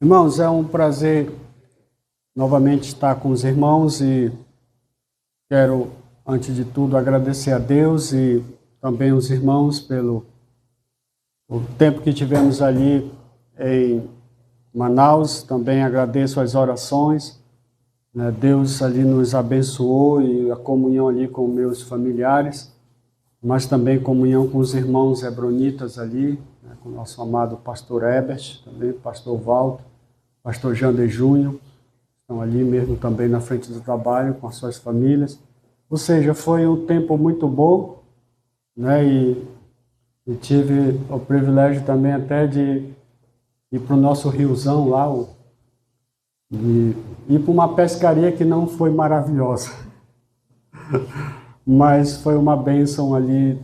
Irmãos, é um prazer novamente estar com os irmãos e quero, antes de tudo, agradecer a Deus e também os irmãos pelo o tempo que tivemos ali em Manaus. Também agradeço as orações, né? Deus ali nos abençoou e a comunhão ali com meus familiares, mas também comunhão com os irmãos hebronitas ali, né? Com o nosso amado pastor Herbert, também pastor Walter, pastor Jander Júnior, estão ali mesmo também na frente do trabalho com as suas famílias. Ou seja, foi um tempo muito bom, né? E tive o privilégio também até de ir para o nosso riozão lá, e ir para uma pescaria que não foi maravilhosa, mas foi uma bênção ali,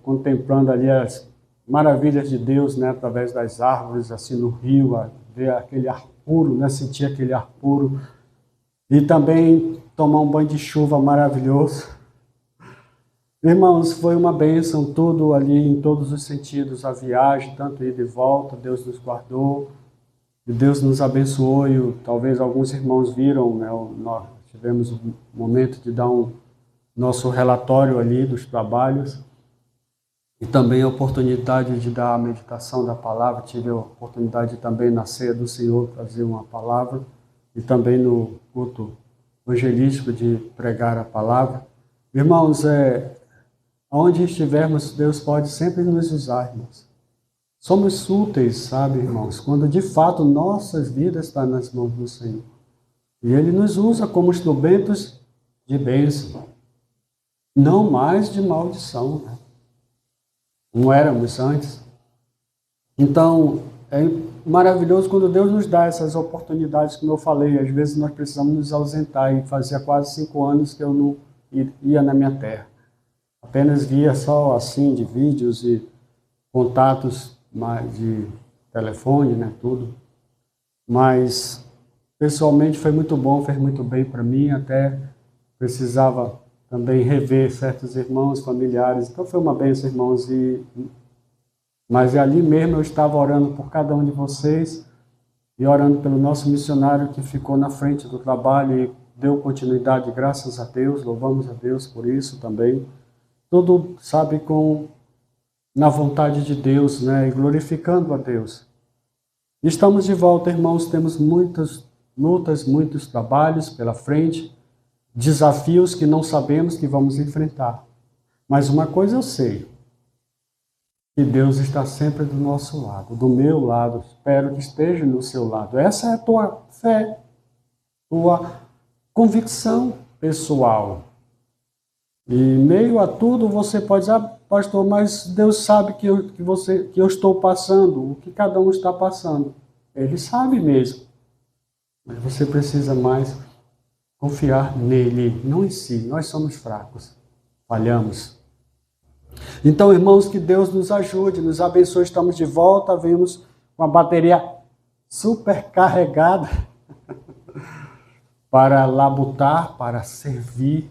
contemplando ali as maravilhas de Deus, né? Através das árvores, assim no rio, ver aquele ar puro, né? Sentir aquele ar puro. E também tomar um banho de chuva maravilhoso. Irmãos, foi uma bênção, tudo ali em todos os sentidos, a viagem, tanto ida e volta, Deus nos guardou, e Deus nos abençoou, e talvez alguns irmãos viram, né? Nós tivemos um momento de dar nosso relatório ali dos trabalhos, e também a oportunidade de dar a meditação da palavra. Tive a oportunidade também na ceia do Senhor fazer uma palavra, e também no culto evangelístico de pregar a palavra. Irmãos, onde estivermos, Deus pode sempre nos usar, irmãos. Somos úteis, sabe, irmãos, quando de fato nossas vidas estão nas mãos do Senhor. E Ele nos usa como instrumentos de bênção, não mais de maldição, né? Como éramos antes. Então, é maravilhoso quando Deus nos dá essas oportunidades, como eu falei. Às vezes nós precisamos nos ausentar, e fazia quase 5 anos que eu não ia na minha terra. Apenas via só assim de vídeos e contatos de telefone, né, tudo. Mas pessoalmente foi muito bom, fez muito bem para mim. Até precisava também rever certos irmãos, familiares. Então foi uma bênção, irmãos. Mas ali mesmo eu estava orando por cada um de vocês e orando pelo nosso missionário que ficou na frente do trabalho e deu continuidade, graças a Deus. Louvamos a Deus por isso também. Tudo, sabe, na vontade de Deus, né? E glorificando a Deus. Estamos de volta, irmãos. Temos muitas lutas, muitos trabalhos pela frente, desafios que não sabemos que vamos enfrentar. Mas uma coisa eu sei, que Deus está sempre do nosso lado, do meu lado. Espero que esteja do seu lado. Essa é a tua fé, tua convicção pessoal. E meio a tudo você pode dizer: pastor, mas Deus sabe que eu estou passando, o que cada um está passando. Ele sabe mesmo. Mas você precisa mais confiar nele, não em si. Nós somos fracos, falhamos. Então, irmãos, que Deus nos ajude, nos abençoe. Estamos de volta, vimos com a bateria super carregada para labutar, para servir,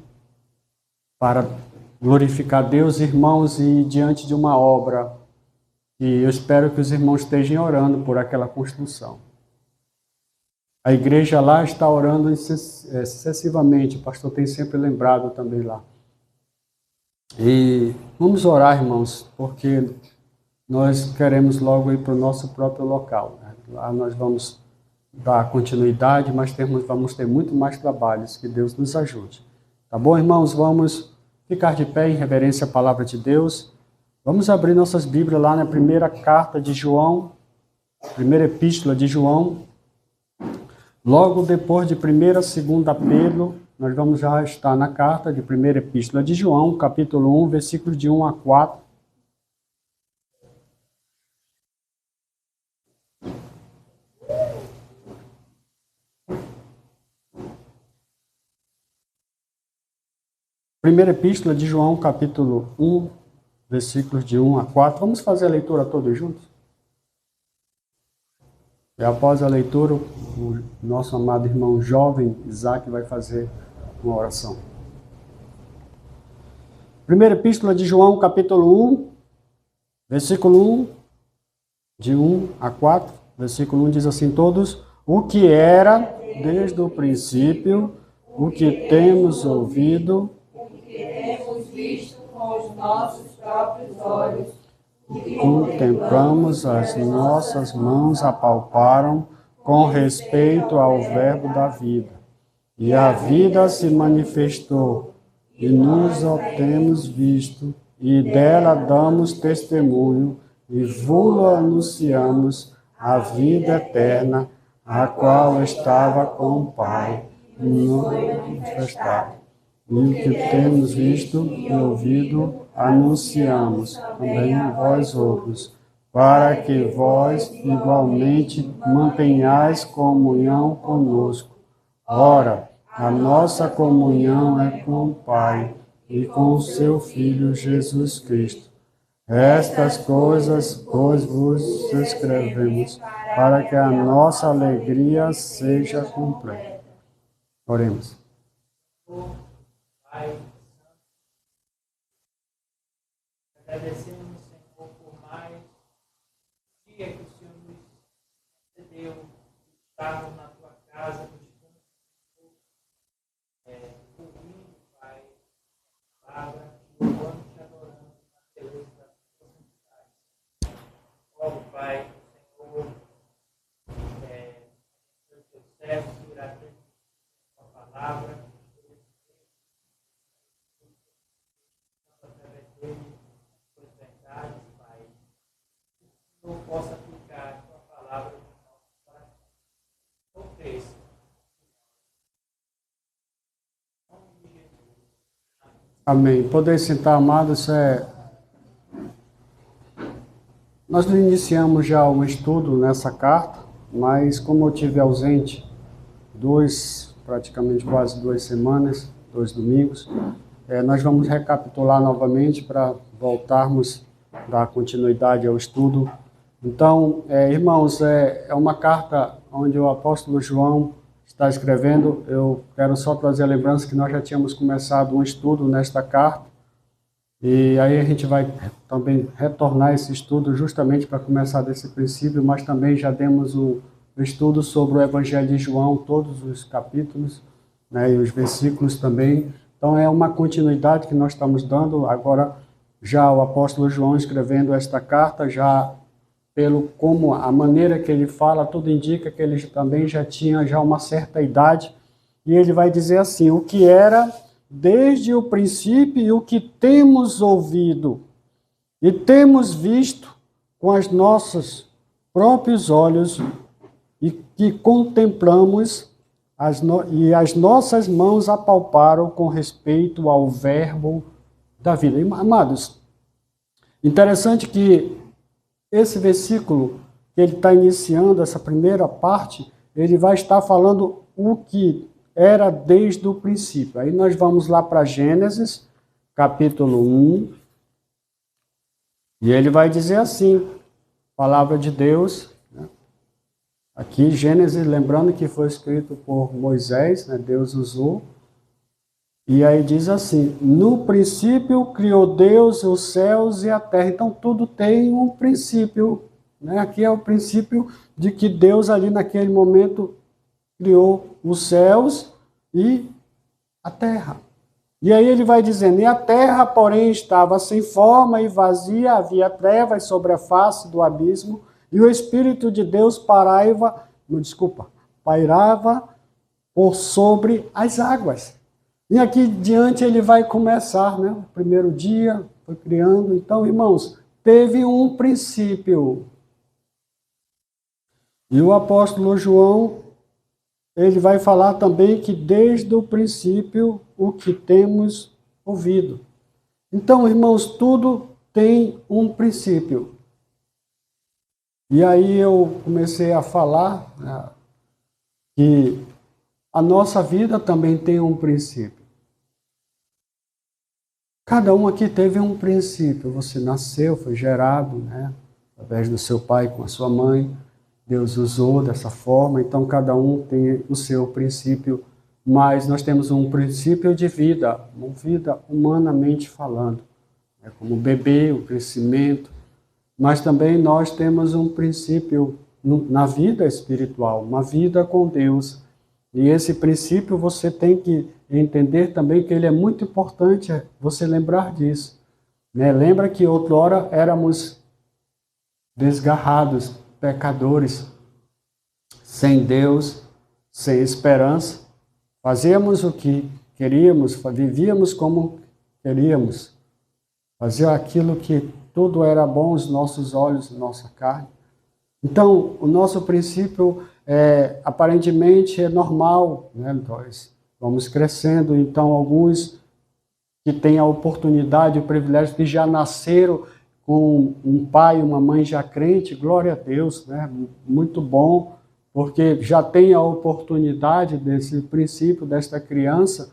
para glorificar Deus, irmãos, e diante de uma obra. E eu espero que os irmãos estejam orando por aquela construção. A igreja lá está orando excessivamente, o pastor tem sempre lembrado também lá. E vamos orar, irmãos, porque nós queremos logo ir para o nosso próprio local, né? Lá nós vamos dar continuidade, mas vamos ter muito mais trabalhos. Que Deus nos ajude. Tá bom, irmãos? Vamos ficar de pé em reverência à palavra de Deus. Vamos abrir nossas Bíblias lá na primeira carta de João, primeira epístola de João. Logo depois de 1ª, 2ª Pedro, nós vamos já estar na carta de primeira epístola de João, capítulo 1, versículos de 1 a 4. Primeira epístola de João, capítulo 1, versículos de 1 a 4. Vamos fazer a leitura todos juntos? E após a leitura, o nosso amado irmão jovem Isaac vai fazer uma oração. Primeira epístola de João, capítulo 1, versículo 1, de 1 a 4. Versículo 1 diz assim: todos o que era desde o princípio, o que temos ouvido, o que temos visto com os nossos próprios olhos, contemplamos, as nossas mãos apalparam com respeito ao verbo da vida. E a vida se manifestou, e nos a temos visto, e dela damos testemunho, e vô-lo anunciamos, a vida eterna, a qual estava com o Pai, e nos manifestado. E o que temos visto e ouvido, anunciamos também a vós outros, para que vós igualmente mantenhais comunhão conosco. Ora, a nossa comunhão é com o Pai e com o seu Filho Jesus Cristo. Estas coisas, pois, vos escrevemos, para que a nossa alegria seja completa. Oremos. Pai Santo, agradecemos, Senhor, por mais dia que o Senhor nos concedeu, estarmos na tua casa, ouvindo, Pai, a palavra, louvando e te adorando na beleza da tua santidade. Oro, Pai, Senhor, o teu servo irá ter a tua palavra. Não possa aplicar a tua palavra no nosso coração. Não cresça. Em nome de Jesus. Amém. Poder sentar, amados, nós iniciamos já um estudo nessa carta, mas como eu tive ausente praticamente quase 2 semanas, 2 domingos, nós vamos recapitular novamente para voltarmos, dar continuidade ao estudo. Então, irmãos, é uma carta onde o apóstolo João está escrevendo. Eu quero só trazer a lembrança que nós já tínhamos começado um estudo nesta carta, e aí a gente vai também retornar esse estudo justamente para começar desse princípio, mas também já demos um estudo sobre o Evangelho de João, todos os capítulos, né, e os versículos também. Então é uma continuidade que nós estamos dando. Agora já o apóstolo João escrevendo esta carta, já como a maneira que ele fala, tudo indica que ele também já tinha uma certa idade, e ele vai dizer assim: o que era desde o princípio e o que temos ouvido e temos visto com os nossos próprios olhos e que contemplamos e as nossas mãos apalparam com respeito ao verbo da vida. Amados, interessante que esse versículo que ele está iniciando, essa primeira parte, ele vai estar falando o que era desde o princípio. Aí nós vamos lá para Gênesis, capítulo 1, e ele vai dizer assim, palavra de Deus, né? Aqui Gênesis, lembrando que foi escrito por Moisés, né? Deus usou, e aí diz assim: no princípio criou Deus os céus e a terra. Então tudo tem um princípio, né? Aqui é o princípio de que Deus ali naquele momento criou os céus e a terra. E aí ele vai dizendo: e a terra, porém, estava sem forma e vazia, havia trevas sobre a face do abismo, e o Espírito de Deus pairava por sobre as águas. E aqui diante ele vai começar, né? O primeiro dia, foi criando. Então, irmãos, teve um princípio. E o apóstolo João, ele vai falar também que desde o princípio o que temos ouvido. Então, irmãos, tudo tem um princípio. E aí eu comecei a falar, né, que a nossa vida também tem um princípio. Cada um aqui teve um princípio. Você nasceu, foi gerado, né, através do seu pai com a sua mãe. Deus usou dessa forma, então cada um tem o seu princípio, mas nós temos um princípio de vida, uma vida humanamente falando, como o bebê, o crescimento, mas também nós temos um princípio na vida espiritual, uma vida com Deus. E esse princípio você tem que entender também que ele é muito importante você lembrar disso. Né? Lembra que outrora éramos desgarrados, pecadores, sem Deus, sem esperança. Fazíamos o que queríamos, vivíamos como queríamos. Fazia aquilo que tudo era bom aos nossos olhos, nossa carne. Então, o nosso princípio aparentemente é normal, né? Nós vamos crescendo, então alguns que têm a oportunidade, o privilégio de já nasceram com um pai e uma mãe já crente, glória a Deus, né? Muito bom, porque já tem a oportunidade desse princípio, desta criança,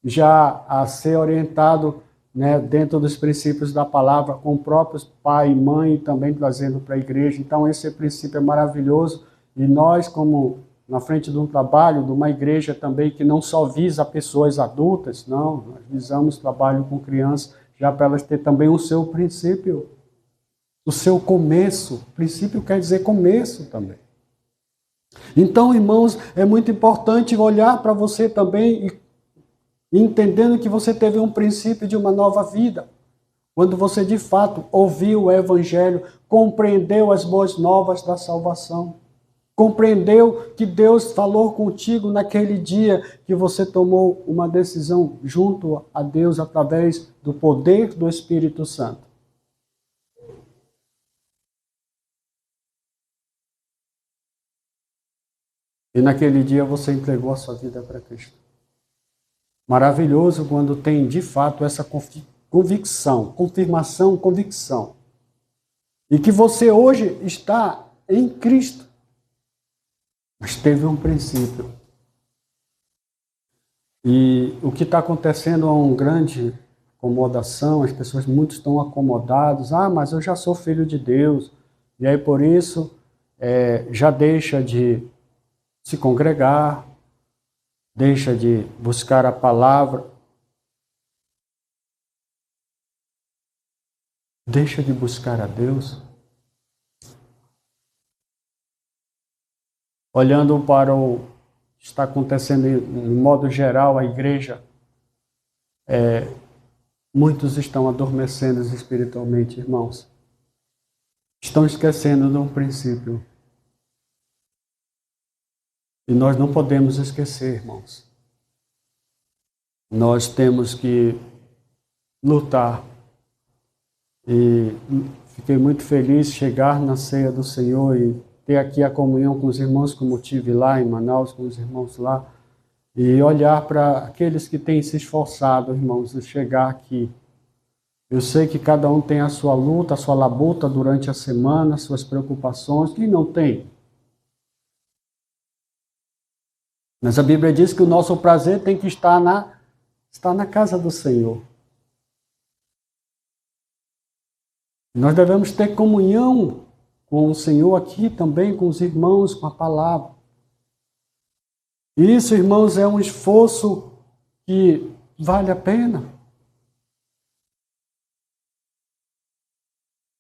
já a ser orientado, né, dentro dos princípios da palavra, com próprios pai e mãe, também trazendo para a igreja. Então, esse princípio é maravilhoso. E nós, como na frente de um trabalho, de uma igreja também que não só visa pessoas adultas, não, nós visamos trabalho com crianças, já para elas ter também o seu princípio, o seu começo. Princípio quer dizer começo também. Então, irmãos, é muito importante olhar para você também e entendendo que você teve um princípio de uma nova vida. Quando você de fato ouviu o Evangelho, compreendeu as boas novas da salvação, compreendeu que Deus falou contigo naquele dia que você tomou uma decisão junto a Deus através do poder do Espírito Santo. E naquele dia você entregou a sua vida para Cristo. Maravilhoso quando tem, de fato, essa convicção, confirmação, convicção. E que você hoje está em Cristo. Mas teve um princípio. E o que está acontecendo é uma grande acomodação, as pessoas muito estão acomodadas. Ah, mas eu já sou filho de Deus. E aí, por isso, já deixa de se congregar, deixa de buscar a palavra, deixa de buscar a Deus. Olhando para o que está acontecendo em modo geral, a igreja, muitos estão adormecendo espiritualmente, irmãos. Estão esquecendo de um princípio. E nós não podemos esquecer, irmãos. Nós temos que lutar. E fiquei muito feliz de chegar na ceia do Senhor e ter aqui a comunhão com os irmãos, como tive lá em Manaus, com os irmãos lá, e olhar para aqueles que têm se esforçado, irmãos, de chegar aqui. Eu sei que cada um tem a sua luta, a sua labuta durante a semana, suas preocupações. Quem não tem? Mas a Bíblia diz que o nosso prazer tem que estar na casa do Senhor. Nós devemos ter comunhão com o Senhor aqui também, com os irmãos, com a palavra. Isso, irmãos, é um esforço que vale a pena.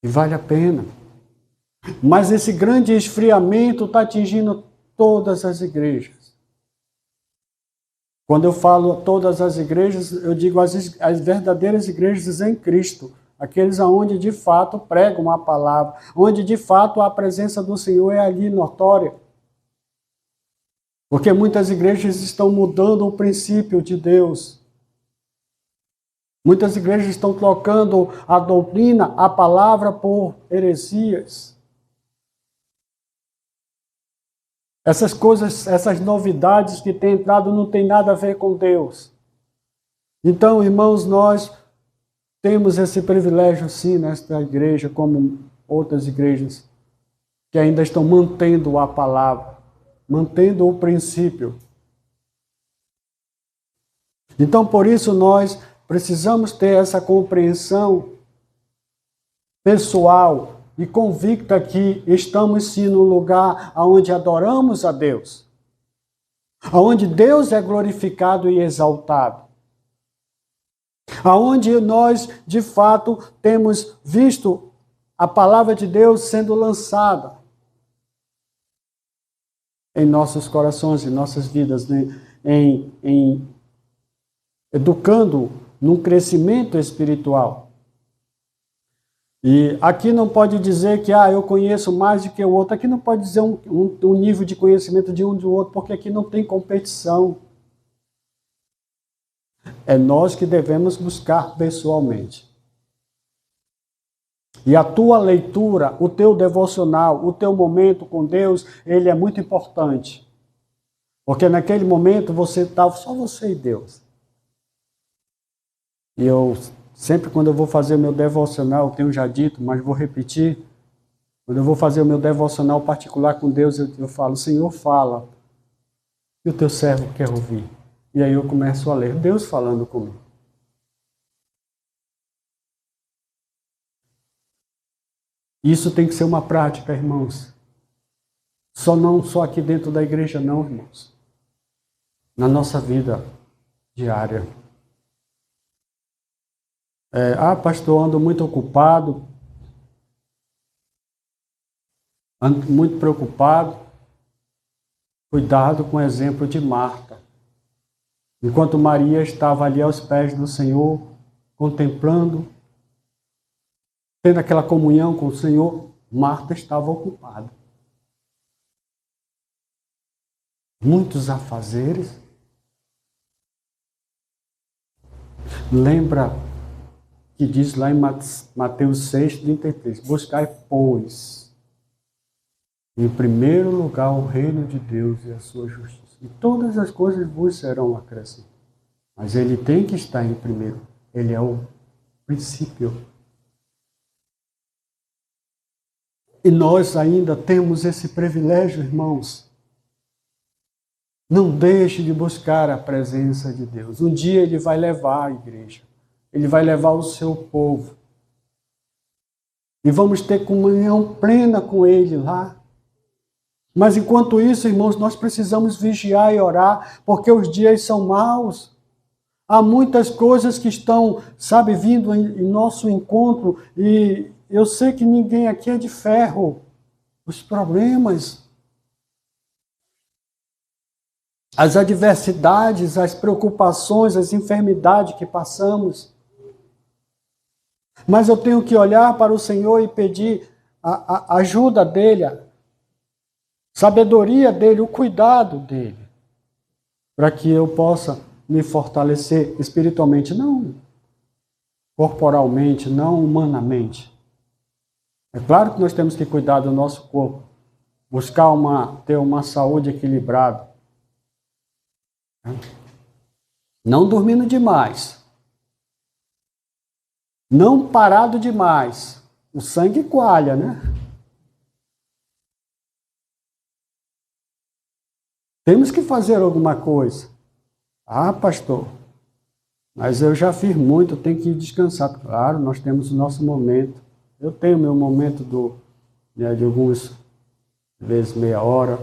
E vale a pena. Mas esse grande esfriamento está atingindo todas as igrejas. Quando eu falo todas as igrejas, eu digo as verdadeiras igrejas em Cristo. Aqueles aonde de fato pregam a palavra, onde de fato a presença do Senhor é ali notória. Porque muitas igrejas estão mudando o princípio de Deus. Muitas igrejas estão trocando a doutrina, a palavra por heresias. Essas coisas, essas novidades que têm entrado não tem nada a ver com Deus. Então, irmãos, nós temos esse privilégio sim nesta igreja, como outras igrejas, que ainda estão mantendo a palavra, mantendo o princípio. Então, por isso, nós precisamos ter essa compreensão pessoal e convicta que estamos sim no lugar onde adoramos a Deus, onde Deus é glorificado e exaltado, onde nós de fato temos visto a palavra de Deus sendo lançada, em nossos corações, em nossas vidas, né? em educando num crescimento espiritual. E aqui não pode dizer que eu conheço mais do que o outro. Aqui não pode dizer um nível de conhecimento de um do outro, porque aqui não tem competição. É nós que devemos buscar pessoalmente. E a tua leitura, o teu devocional, o teu momento com Deus, ele é muito importante. Porque naquele momento você está só você e Deus. E eu sempre quando eu vou fazer o meu devocional, eu tenho já dito, mas vou repetir. Quando eu vou fazer o meu devocional particular com Deus, eu falo, Senhor, fala. E o teu servo quer ouvir. E aí eu começo a ler, Deus falando comigo. Isso tem que ser uma prática, irmãos. Não só aqui dentro da igreja, não, irmãos. Na nossa vida diária. Pastor, ando muito ocupado. Ando muito preocupado. Cuidado com o exemplo de Marta. Enquanto Maria estava ali aos pés do Senhor, contemplando, tendo aquela comunhão com o Senhor, Marta estava ocupada. Muitos afazeres. Lembra que diz lá em Mateus 6,33, buscai, pois, em primeiro lugar o reino de Deus e a sua justiça. E todas as coisas vos serão acrescentadas. Mas ele tem que estar em primeiro. Ele é o princípio. E nós ainda temos esse privilégio, irmãos. Não deixe de buscar a presença de Deus. Um dia ele vai levar a igreja. Ele vai levar o seu povo. E vamos ter comunhão plena com ele lá. Mas enquanto isso, irmãos, nós precisamos vigiar e orar, porque os dias são maus. Há muitas coisas que estão, vindo em nosso encontro, e eu sei que ninguém aqui é de ferro. Os problemas, as adversidades, as preocupações, as enfermidades que passamos. Mas eu tenho que olhar para o Senhor e pedir a ajuda dele, sabedoria dele, o cuidado dele, para que eu possa me fortalecer espiritualmente, não corporalmente, não humanamente. É claro que nós temos que cuidar do nosso corpo, buscar ter uma saúde equilibrada. Não dormindo demais, não parado demais, o sangue coalha, né? Temos que fazer alguma coisa. Pastor, mas eu já fiz muito, tenho que descansar. Claro, nós temos o nosso momento. Eu tenho meu momento de algumas vezes meia hora.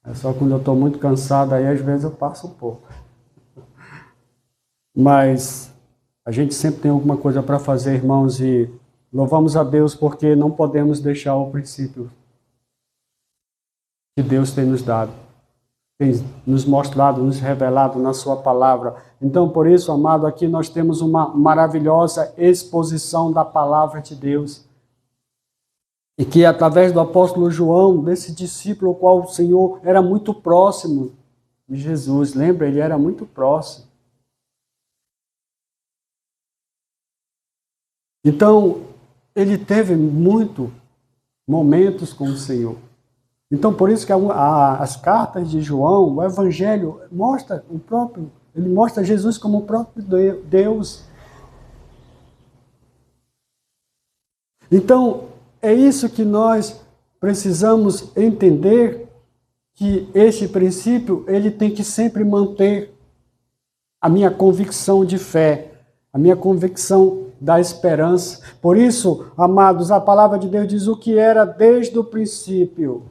É só quando eu estou muito cansado, aí às vezes eu passo um pouco. Mas a gente sempre tem alguma coisa para fazer, irmãos, e louvamos a Deus porque não podemos deixar o princípio que Deus tem nos dado. Tem nos mostrado, nos revelado na sua palavra. Então, por isso, amado, aqui nós temos uma maravilhosa exposição da palavra de Deus. E que através do apóstolo João, desse discípulo, o qual o Senhor era muito próximo de Jesus. Lembra? Ele era muito próximo. Então, ele teve muitos momentos com o Senhor. Então, por isso que as cartas de João, o Evangelho, ele mostra Jesus como o próprio Deus. Então, é isso que nós precisamos entender, que esse princípio, ele tem que sempre manter a minha convicção de fé, a minha convicção da esperança. Por isso, amados, a palavra de Deus diz o que era desde o princípio.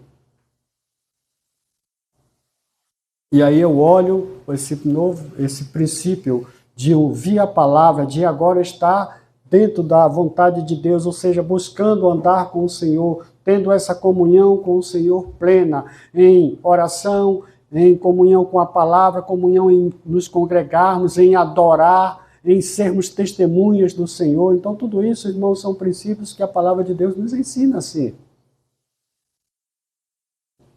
E aí eu olho esse princípio de ouvir a palavra, de agora estar dentro da vontade de Deus, ou seja, buscando andar com o Senhor, tendo essa comunhão com o Senhor plena, em oração, em comunhão com a palavra, comunhão em nos congregarmos, em adorar, em sermos testemunhas do Senhor. Então, tudo isso, irmãos, são princípios que a palavra de Deus nos ensina assim.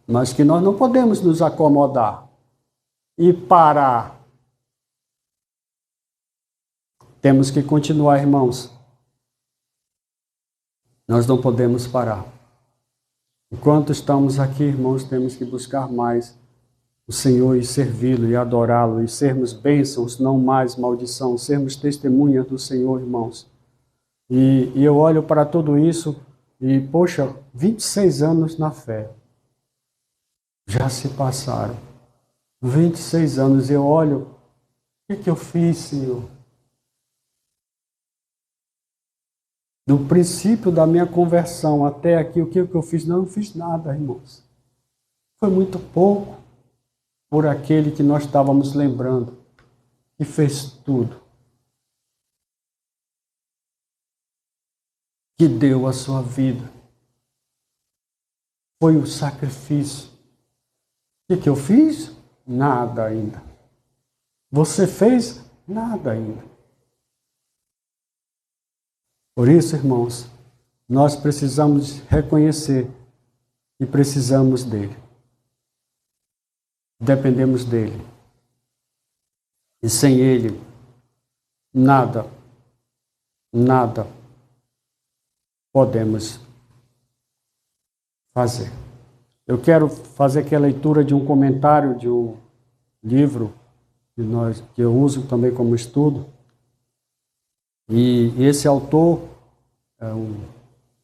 Mas que nós não podemos nos acomodar e parar. Temos que continuar, irmãos. Nós não podemos parar. Enquanto estamos aqui, irmãos, temos que buscar mais o Senhor e servi-lo e adorá-lo e sermos bênçãos, não mais maldição, sermos testemunhas do Senhor, irmãos. E eu olho para tudo isso e, poxa, 26 anos na fé. Já se passaram. 26 anos eu olho, o que eu fiz, Senhor? Do princípio da minha conversão até aqui, o que eu fiz? Não fiz nada, irmãos. Foi muito pouco por aquele que nós estávamos lembrando, que fez tudo. Que deu a sua vida. Foi o sacrifício. O que eu fiz? Nada ainda. Você fez? Nada ainda. Por isso, irmãos, nós precisamos reconhecer e precisamos dele. Dependemos dele. E sem ele, nada podemos fazer. Eu quero fazer aqui a leitura de um comentário de um livro que eu uso também como estudo. E esse autor,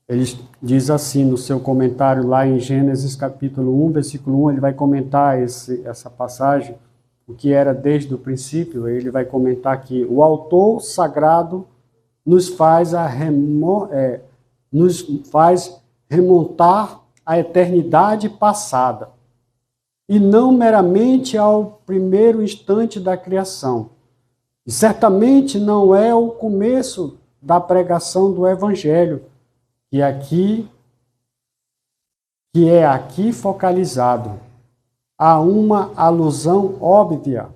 ele diz assim no seu comentário lá em Gênesis capítulo 1, versículo 1, ele vai comentar essa passagem, o que era desde o princípio. Ele vai comentar que o autor sagrado nos faz remontar à eternidade passada, e não meramente ao primeiro instante da criação. E certamente não é o começo da pregação do Evangelho, que é aqui focalizado. Há uma alusão óbvia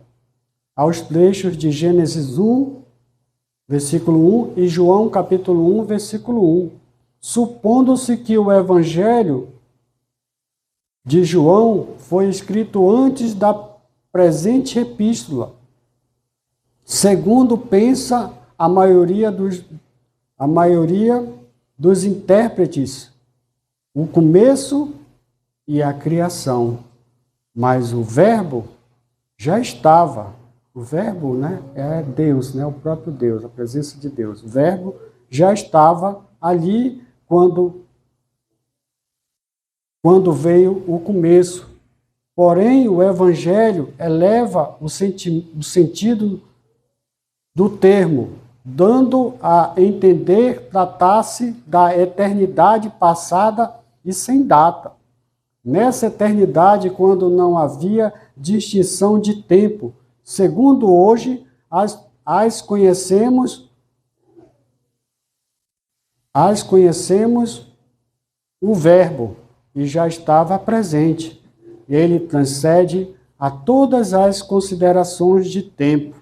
aos trechos de Gênesis 1, versículo 1, e João capítulo 1, versículo 1, supondo-se que o Evangelho de João foi escrito antes da presente epístola, segundo pensa a maioria dos intérpretes, o começo e a criação. Mas o verbo já estava. O verbo, né, é Deus, né, o próprio Deus, a presença de Deus. O verbo já estava ali quando veio o começo. Porém, o Evangelho eleva o sentido do termo, dando a entender tratar-se da eternidade passada e sem data. Nessa eternidade, quando não havia distinção de tempo, segundo hoje as conhecemos o Verbo, e já estava presente. Ele transcende a todas as considerações de tempo,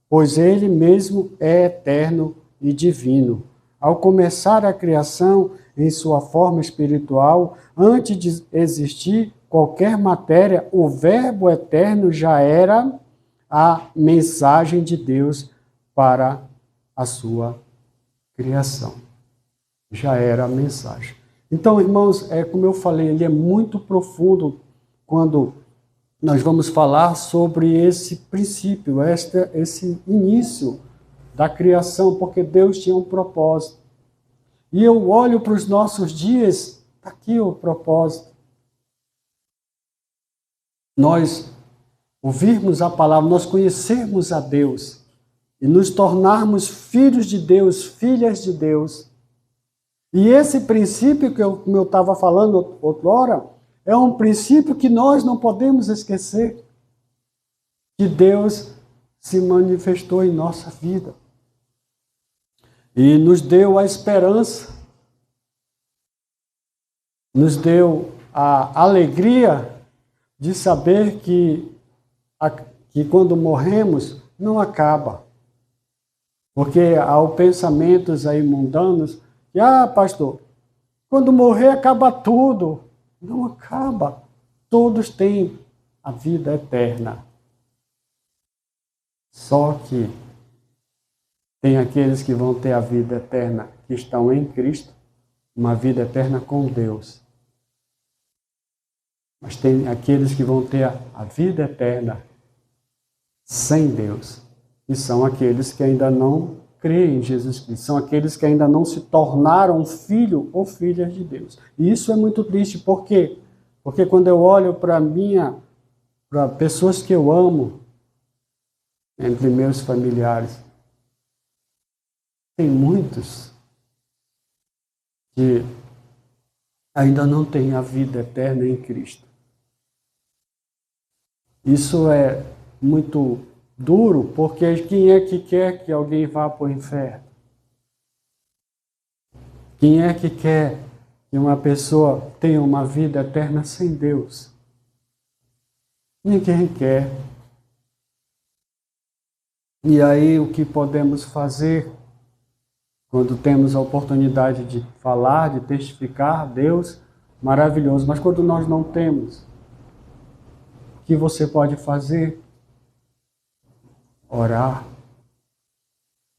pois ele mesmo é eterno e divino. Ao começar a criação em sua forma espiritual, antes de existir qualquer matéria, o Verbo eterno já era a mensagem de Deus para a sua criação. Já era a mensagem. Então, irmãos, como eu falei, ele é muito profundo quando nós vamos falar sobre esse princípio, esse início da criação, porque Deus tinha um propósito. E eu olho para os nossos dias, está aqui o propósito. Nós ouvirmos a palavra, nós conhecermos a Deus e nos tornarmos filhos de Deus, filhas de Deus. E esse princípio como eu estava falando outrora, é um princípio que nós não podemos esquecer, que Deus se manifestou em nossa vida. e nos deu a esperança, nos deu a alegria de saber que quando morremos não acaba. Porque há pensamentos aí mundanos que, pastor, quando morrer acaba tudo. Não acaba. Todos têm a vida eterna. Só que tem aqueles que vão ter a vida eterna que estão em Cristo, uma vida eterna com Deus. Mas tem aqueles que vão ter a vida eterna sem Deus. E são aqueles que ainda não creem em Jesus Cristo. São aqueles que ainda não se tornaram filho ou filhas de Deus. E isso é muito triste. Por quê? Porque quando eu olho para pessoas que eu amo, entre meus familiares, tem muitos que ainda não têm a vida eterna em Cristo. Isso é muito duro, porque quem é que quer que alguém vá para o inferno? Quem é que quer que uma pessoa tenha uma vida eterna sem Deus? Ninguém quer. E aí o que podemos fazer quando temos a oportunidade de falar, de testificar Deus, maravilhoso. Mas quando nós não temos, o que você pode fazer? Orar,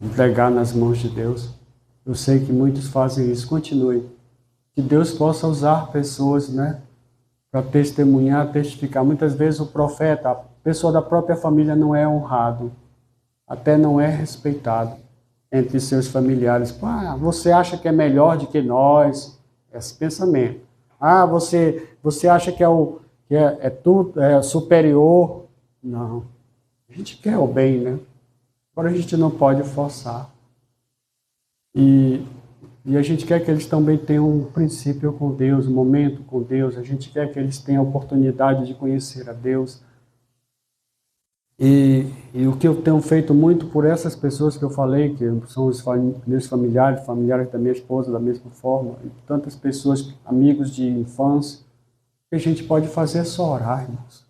entregar nas mãos de Deus. Eu sei que muitos fazem isso. Continue. Que Deus possa usar pessoas, para testemunhar, testificar. Muitas vezes o profeta, a pessoa da própria família não é honrado, até não é respeitado entre seus familiares. Você acha que é melhor do que nós? Esse pensamento. Você acha que é superior? Não. A gente quer o bem, Agora a gente não pode forçar. E a gente quer que eles também tenham um princípio com Deus, um momento com Deus. A gente quer que eles tenham a oportunidade de conhecer a Deus. E o que eu tenho feito muito por essas pessoas que eu falei, que são os meus familiares da minha esposa, da mesma forma, e tantas pessoas, amigos de infância, o que a gente pode fazer é só orar, irmãos.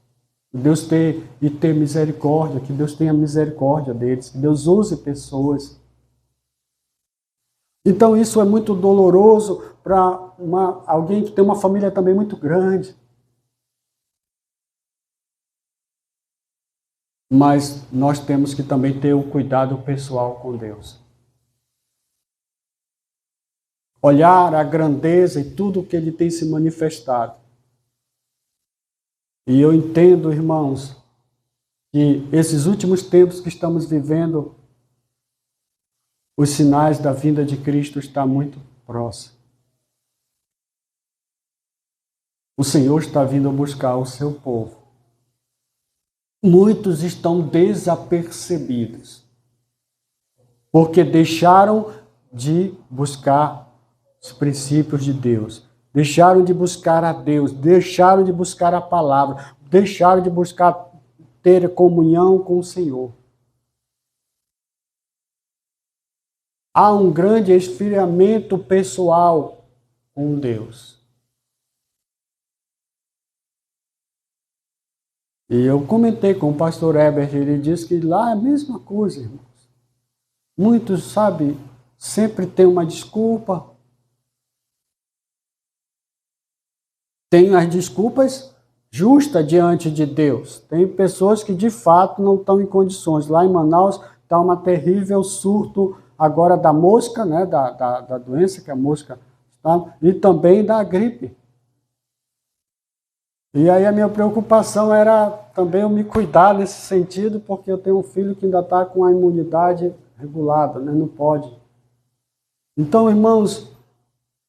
Deus ter misericórdia, que Deus tenha misericórdia deles, que Deus use pessoas. Então isso é muito doloroso para alguém que tem uma família também muito grande. Mas nós temos que também ter o cuidado pessoal com Deus. Olhar a grandeza e tudo que Ele tem se manifestado. E eu entendo, irmãos, que esses últimos tempos que estamos vivendo, os sinais da vinda de Cristo estão muito próximos. O Senhor está vindo buscar o seu povo. Muitos estão desapercebidos, porque deixaram de buscar os princípios de Deus, deixaram de buscar a Deus, deixaram de buscar a palavra, deixaram de buscar ter comunhão com o Senhor. Há um grande esfriamento pessoal com Deus. E eu comentei com o pastor Herbert, ele disse que lá é a mesma coisa, irmãos. Muitos, sempre tem uma desculpa. Tem as desculpas justas diante de Deus. Tem pessoas que de fato não estão em condições. Lá em Manaus está um terrível surto agora da mosca, da doença que a mosca está, e também da gripe. E aí a minha preocupação era também eu me cuidar nesse sentido, porque eu tenho um filho que ainda está com a imunidade regulada, não pode. Então, irmãos,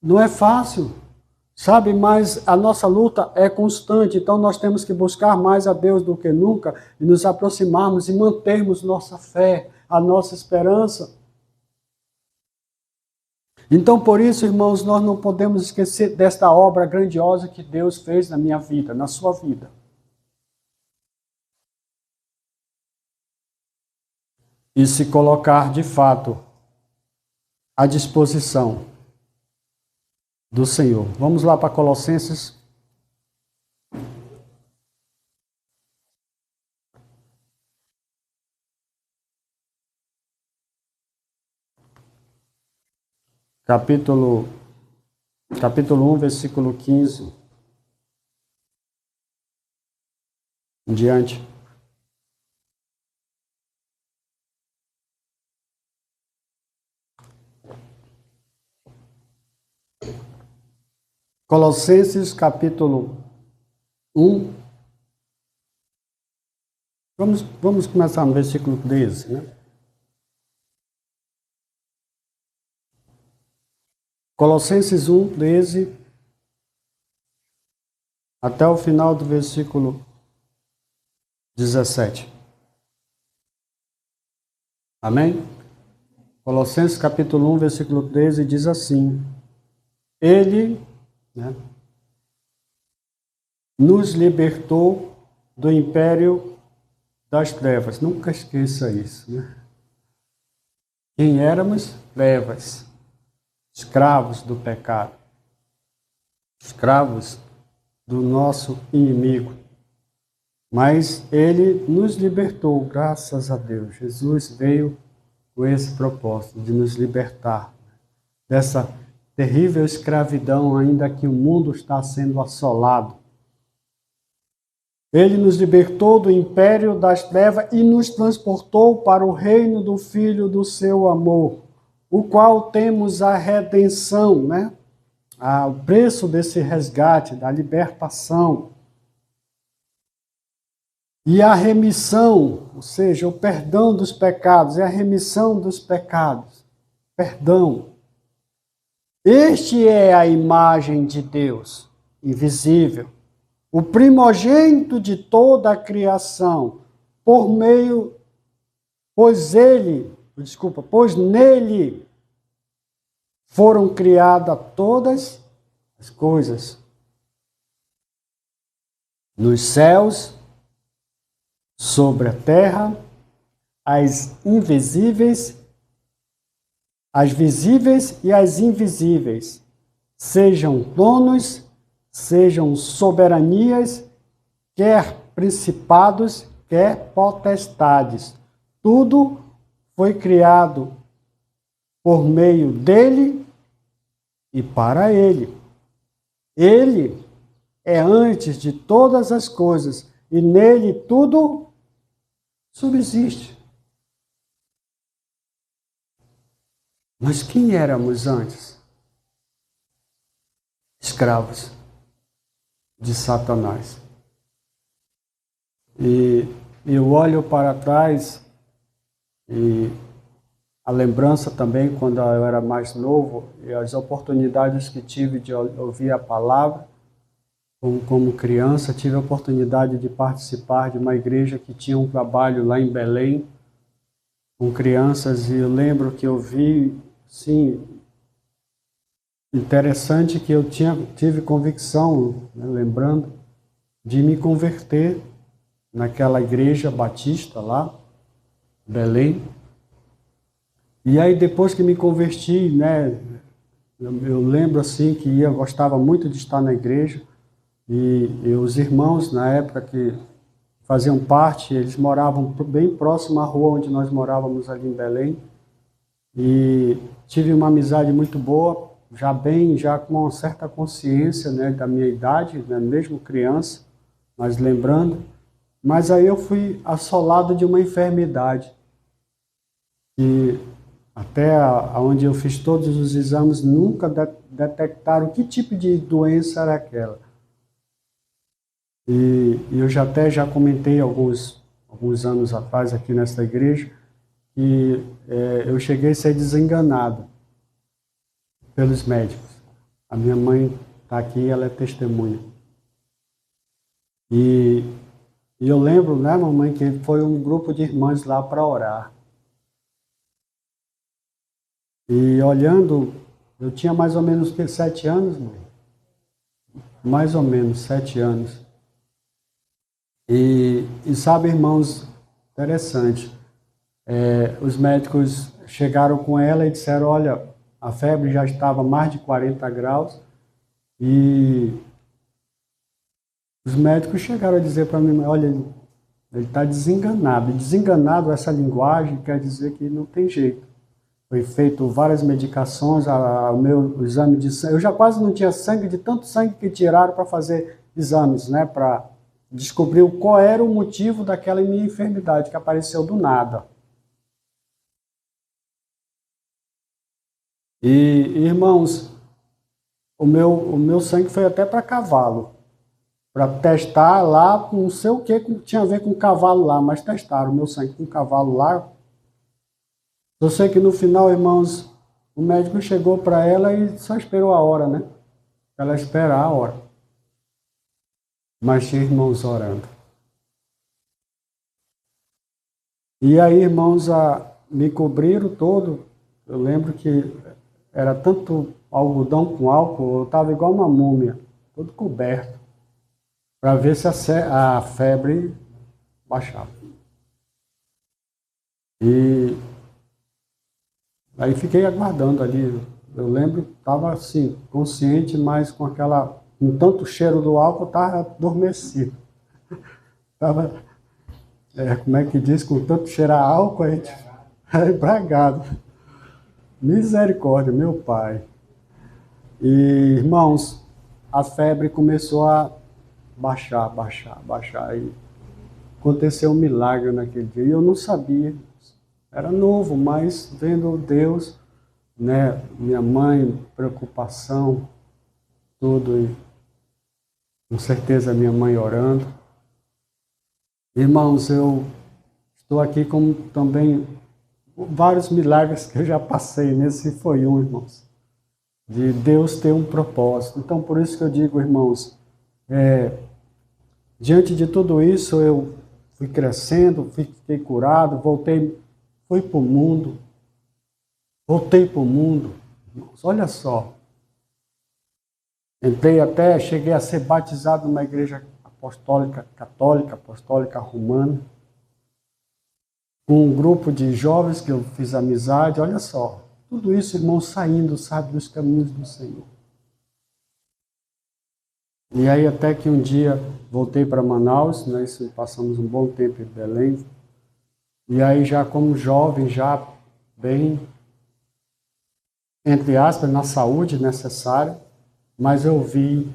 não é fácil, mas a nossa luta é constante, então nós temos que buscar mais a Deus do que nunca e nos aproximarmos e mantermos nossa fé, a nossa esperança. Então, por isso, irmãos, nós não podemos esquecer desta obra grandiosa que Deus fez na minha vida, na sua vida. E se colocar, de fato, à disposição do Senhor. Vamos lá para Colossenses. Capítulo 1, versículo 15 em diante. Colossenses, capítulo 1. Vamos começar no versículo 13, né? Colossenses 1, 13, até o final do versículo 17. Amém? Colossenses capítulo 1, versículo 13 diz assim: Ele, né, nos libertou do império das trevas. Nunca esqueça isso, né? Quem éramos? Trevas. Escravos do pecado. Escravos do nosso inimigo. Mas Ele nos libertou, graças a Deus. Jesus veio com esse propósito de nos libertar dessa terrível escravidão, ainda que o mundo está sendo assolado. Ele nos libertou do império das trevas e nos transportou para o reino do Filho do seu amor, o qual temos a redenção, né? O preço desse resgate, da libertação. E a remissão, ou seja, o perdão dos pecados, é a remissão dos pecados. Perdão. Este é a imagem de Deus, invisível, o primogênito de toda a criação, pois nele foram criadas todas as coisas, nos céus, sobre a terra, as visíveis e as invisíveis, sejam tronos, sejam soberanias, quer principados, quer potestades. Tudo foi criado por meio dele e para ele. Ele é antes de todas as coisas e nele tudo subsiste. Mas quem éramos antes? Escravos de Satanás. E eu olho para trás e a lembrança também, quando eu era mais novo, e as oportunidades que tive de ouvir a palavra, como criança, tive a oportunidade de participar de uma igreja que tinha um trabalho lá em Belém, com crianças, e eu lembro que eu vi, sim, interessante que eu tive convicção, né, lembrando, de me converter naquela igreja batista lá, Belém. E aí depois que me converti, né, eu lembro assim que eu gostava muito de estar na igreja, e os irmãos na época que faziam parte, eles moravam bem próximo à rua onde nós morávamos ali em Belém, e tive uma amizade muito boa, já com uma certa consciência, né, da minha idade, né, mesmo criança, mas lembrando. Mas aí eu fui assolado de uma enfermidade, e até onde eu fiz todos os exames, nunca detectaram que tipo de doença era aquela. E eu já comentei alguns anos atrás aqui nessa igreja, que eu cheguei a ser desenganado pelos médicos. A minha mãe está aqui, ela é testemunha. E eu lembro, né, mamãe, que foi um grupo de irmãs lá para orar. E olhando, eu tinha mais ou menos 7 anos, mãe? Mais ou menos 7 anos. E sabe, irmãos, interessante, os médicos chegaram com ela e disseram, olha, a febre já estava mais de 40 graus e os médicos chegaram a dizer para mim, olha, ele está desenganado. E desenganado, essa linguagem quer dizer que não tem jeito. Foi feito várias medicações, o meu exame de sangue. Eu já quase não tinha sangue, de tanto sangue que tiraram para fazer exames, né? Para descobrir qual era o motivo daquela minha enfermidade que apareceu do nada. E, irmãos, o meu sangue foi até para cavalo. Para testar lá, não sei o que tinha a ver com cavalo lá, mas testaram o meu sangue com cavalo lá. Eu sei que no final, irmãos, o médico chegou para ela e só esperou a hora, né? Ela esperar a hora. Mas tinha irmãos orando. E aí, irmãos, me cobriram todo. Eu lembro que era tanto algodão com álcool, eu estava igual uma múmia, todo coberto, para ver se a febre baixava. E aí fiquei aguardando ali. Eu lembro que estava assim, consciente, mas com tanto cheiro do álcool, estava adormecido. Estava, como é que diz, com tanto cheiro a álcool, a gente era embragado. Misericórdia, meu pai. E, irmãos, a febre começou a baixar. E aconteceu um milagre naquele dia. E eu não sabia. Era novo, mas vendo Deus, né, minha mãe, preocupação, tudo, e com certeza minha mãe orando. Irmãos, eu estou aqui com também vários milagres que eu já passei, nesse foi um, irmãos, de Deus ter um propósito. Então, por isso que eu digo, irmãos, diante de tudo isso, eu fui crescendo, fiquei curado, fui para o mundo, voltei para o mundo, irmãos, olha só. Cheguei a ser batizado numa igreja apostólica, católica, apostólica romana, com um grupo de jovens que eu fiz amizade, olha só. Tudo isso, irmão, saindo, sabe, dos caminhos do Senhor. E aí até que um dia voltei para Manaus, né, passamos um bom tempo em Belém, e aí já como jovem, já bem, entre aspas, na saúde necessária, mas eu fui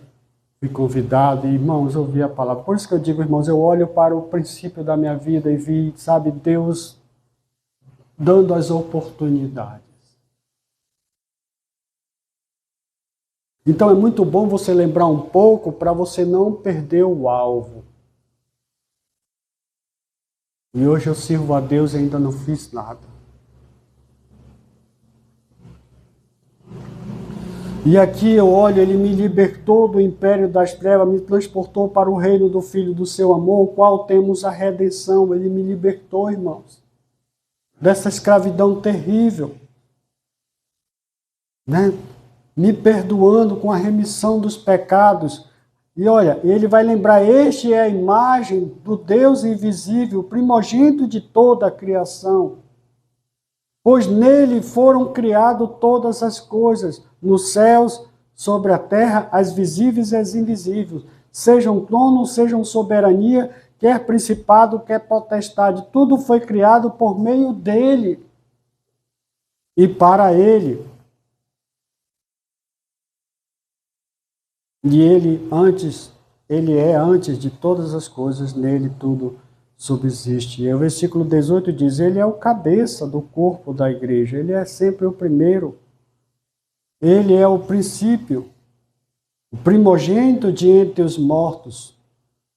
convidado, e irmãos, eu vi a palavra. Por isso que eu digo, irmãos, eu olho para o princípio da minha vida e vi, sabe, Deus dando as oportunidades. Então é muito bom você lembrar um pouco para você não perder o alvo. E hoje eu sirvo a Deus e ainda não fiz nada. E aqui eu olho, ele me libertou do império das trevas, me transportou para o reino do Filho do seu amor, o qual temos a redenção. Ele me libertou, irmãos, dessa escravidão terrível, né? Me perdoando com a remissão dos pecados. E olha, ele vai lembrar, este é a imagem do Deus invisível, primogênito de toda a criação. Pois nele foram criadas todas as coisas, nos céus, sobre a terra, as visíveis e as invisíveis. Sejam trono, sejam soberania, quer principado, quer potestade. Tudo foi criado por meio dele e para ele. E ele é antes de todas as coisas, nele tudo subsiste. E o versículo 18 diz, ele é o cabeça do corpo da igreja, ele é sempre o primeiro, ele é o princípio, o primogênito de entre os mortos,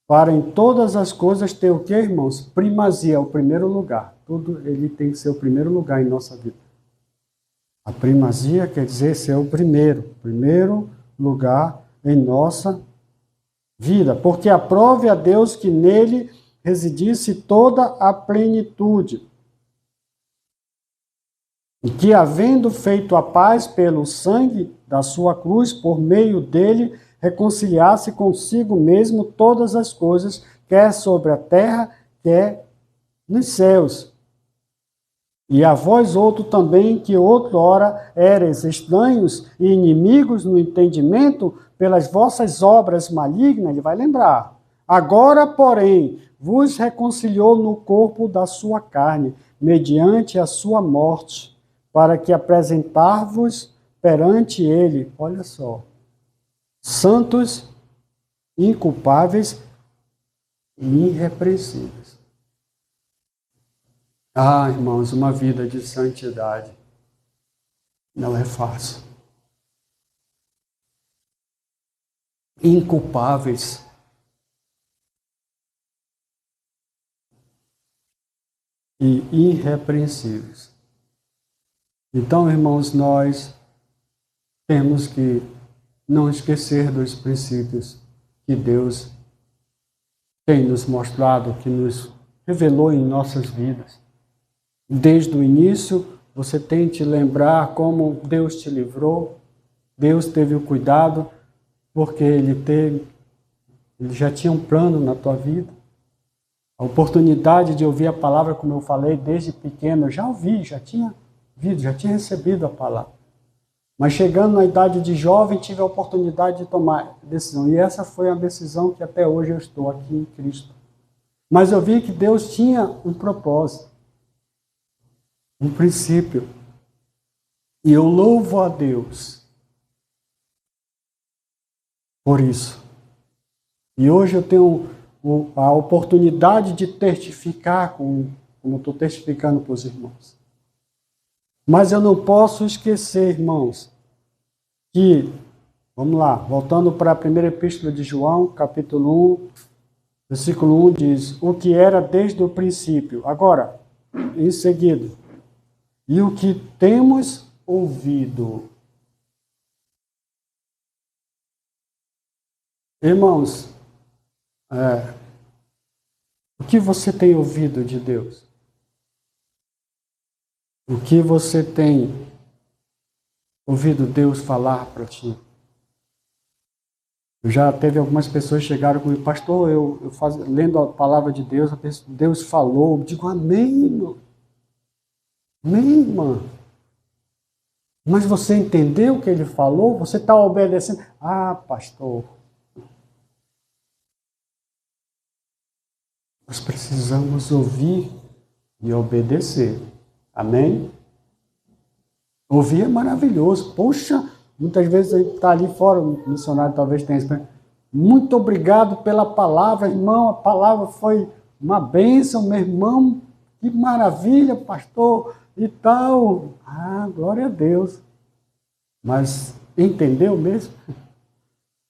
para em todas as coisas ter o que, irmãos? Primazia, o primeiro lugar. Tudo ele tem que ser o primeiro lugar em nossa vida. A primazia quer dizer ser o primeiro lugar em nossa vida, porque aprove a Deus que nele residisse toda a plenitude, e que, havendo feito a paz pelo sangue da sua cruz, por meio dele, reconciliasse consigo mesmo todas as coisas, quer sobre a terra, quer nos céus. E a vós outro também, que outrora eres estranhos e inimigos no entendimento pelas vossas obras malignas, ele vai lembrar. Agora, porém, vos reconciliou no corpo da sua carne, mediante a sua morte, para que apresentar-vos perante ele, olha só, santos, inculpáveis e irrepreensíveis. Ah, irmãos, uma vida de santidade não é fácil. Inculpáveis. E irrepreensíveis. Então, irmãos, nós temos que não esquecer dos princípios que Deus tem nos mostrado, que nos revelou em nossas vidas. Desde o início, você tem que lembrar como Deus te livrou, Deus teve o cuidado, porque Ele já tinha um plano na tua vida. A oportunidade de ouvir a palavra, como eu falei, desde pequeno, eu já ouvi, já tinha recebido a palavra. Mas chegando na idade de jovem, tive a oportunidade de tomar decisão. E essa foi a decisão que até hoje eu estou aqui em Cristo. Mas eu vi que Deus tinha um propósito, um princípio. E eu louvo a Deus por isso. E hoje eu tenho a oportunidade de testificar, como estou testificando para os irmãos. Mas eu não posso esquecer, irmãos, que, vamos lá, voltando para a primeira epístola de João, capítulo 1, versículo 1, diz, o que era desde o princípio. Agora, em seguida, e o que temos ouvido. Irmãos, o que você tem ouvido de Deus? O que você tem ouvido Deus falar para ti? Já teve algumas pessoas que chegaram comigo, pastor, lendo a palavra de Deus, Deus falou, eu digo amém, irmão. Amém, irmã. Mas você entendeu o que ele falou? Você está obedecendo? Ah, pastor. Nós precisamos ouvir e obedecer. Amém? Ouvir é maravilhoso. Poxa, muitas vezes a gente está ali fora, o missionário talvez tenha experiência. Muito obrigado pela palavra, irmão. A palavra foi uma bênção, meu irmão. Que maravilha, pastor, e tal. Ah, glória a Deus. Mas entendeu mesmo?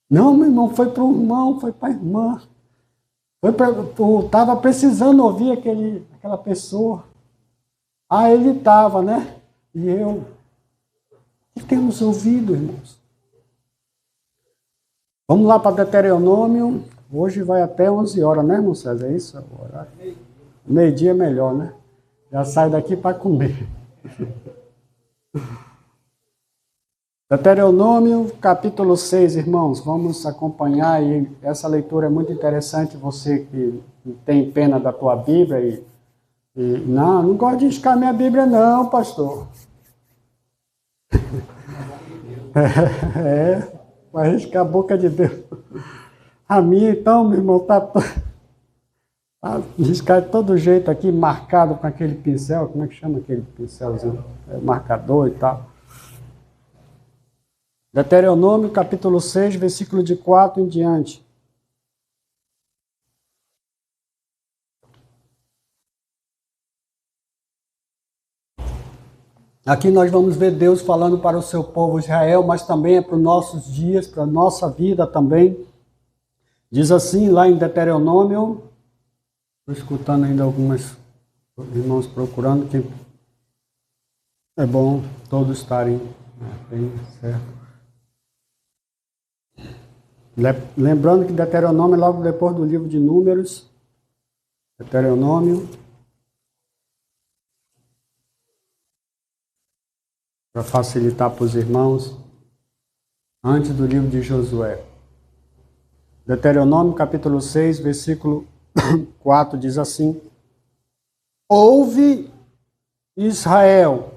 Não, meu irmão, foi para o irmão, foi para a irmã. Estava precisando ouvir aquela pessoa. Ah, ele estava, né? E eu. O que temos ouvido, irmãos? Vamos lá para Deuteronômio. Hoje vai até 11 horas, né, irmão César? É isso? Meio-dia é melhor, né? Já sai daqui para comer. Deuteronômio, capítulo 6, irmãos. Vamos acompanhar. E essa leitura é muito interessante. Você que tem pena da tua Bíblia não gosto de riscar minha Bíblia não, pastor. Vai riscar a boca de Deus. A minha, então, meu irmão, tá riscar de todo jeito aqui, marcado com aquele pincel. Como é que chama aquele pincelzinho? Marcador e tal. Deuteronômio, capítulo 6, versículo de 4 em diante. Aqui nós vamos ver Deus falando para o seu povo Israel, mas também é para os nossos dias, para a nossa vida também. Diz assim, lá em Deuteronômio, estou escutando ainda alguns irmãos procurando, que é bom todos estarem bem certo. Lembrando que Deuteronômio é logo depois do livro de Números. Deuteronômio. Para facilitar para os irmãos, antes do livro de Josué. Deuteronômio, capítulo 6, versículo 4, diz assim: Ouve, Israel,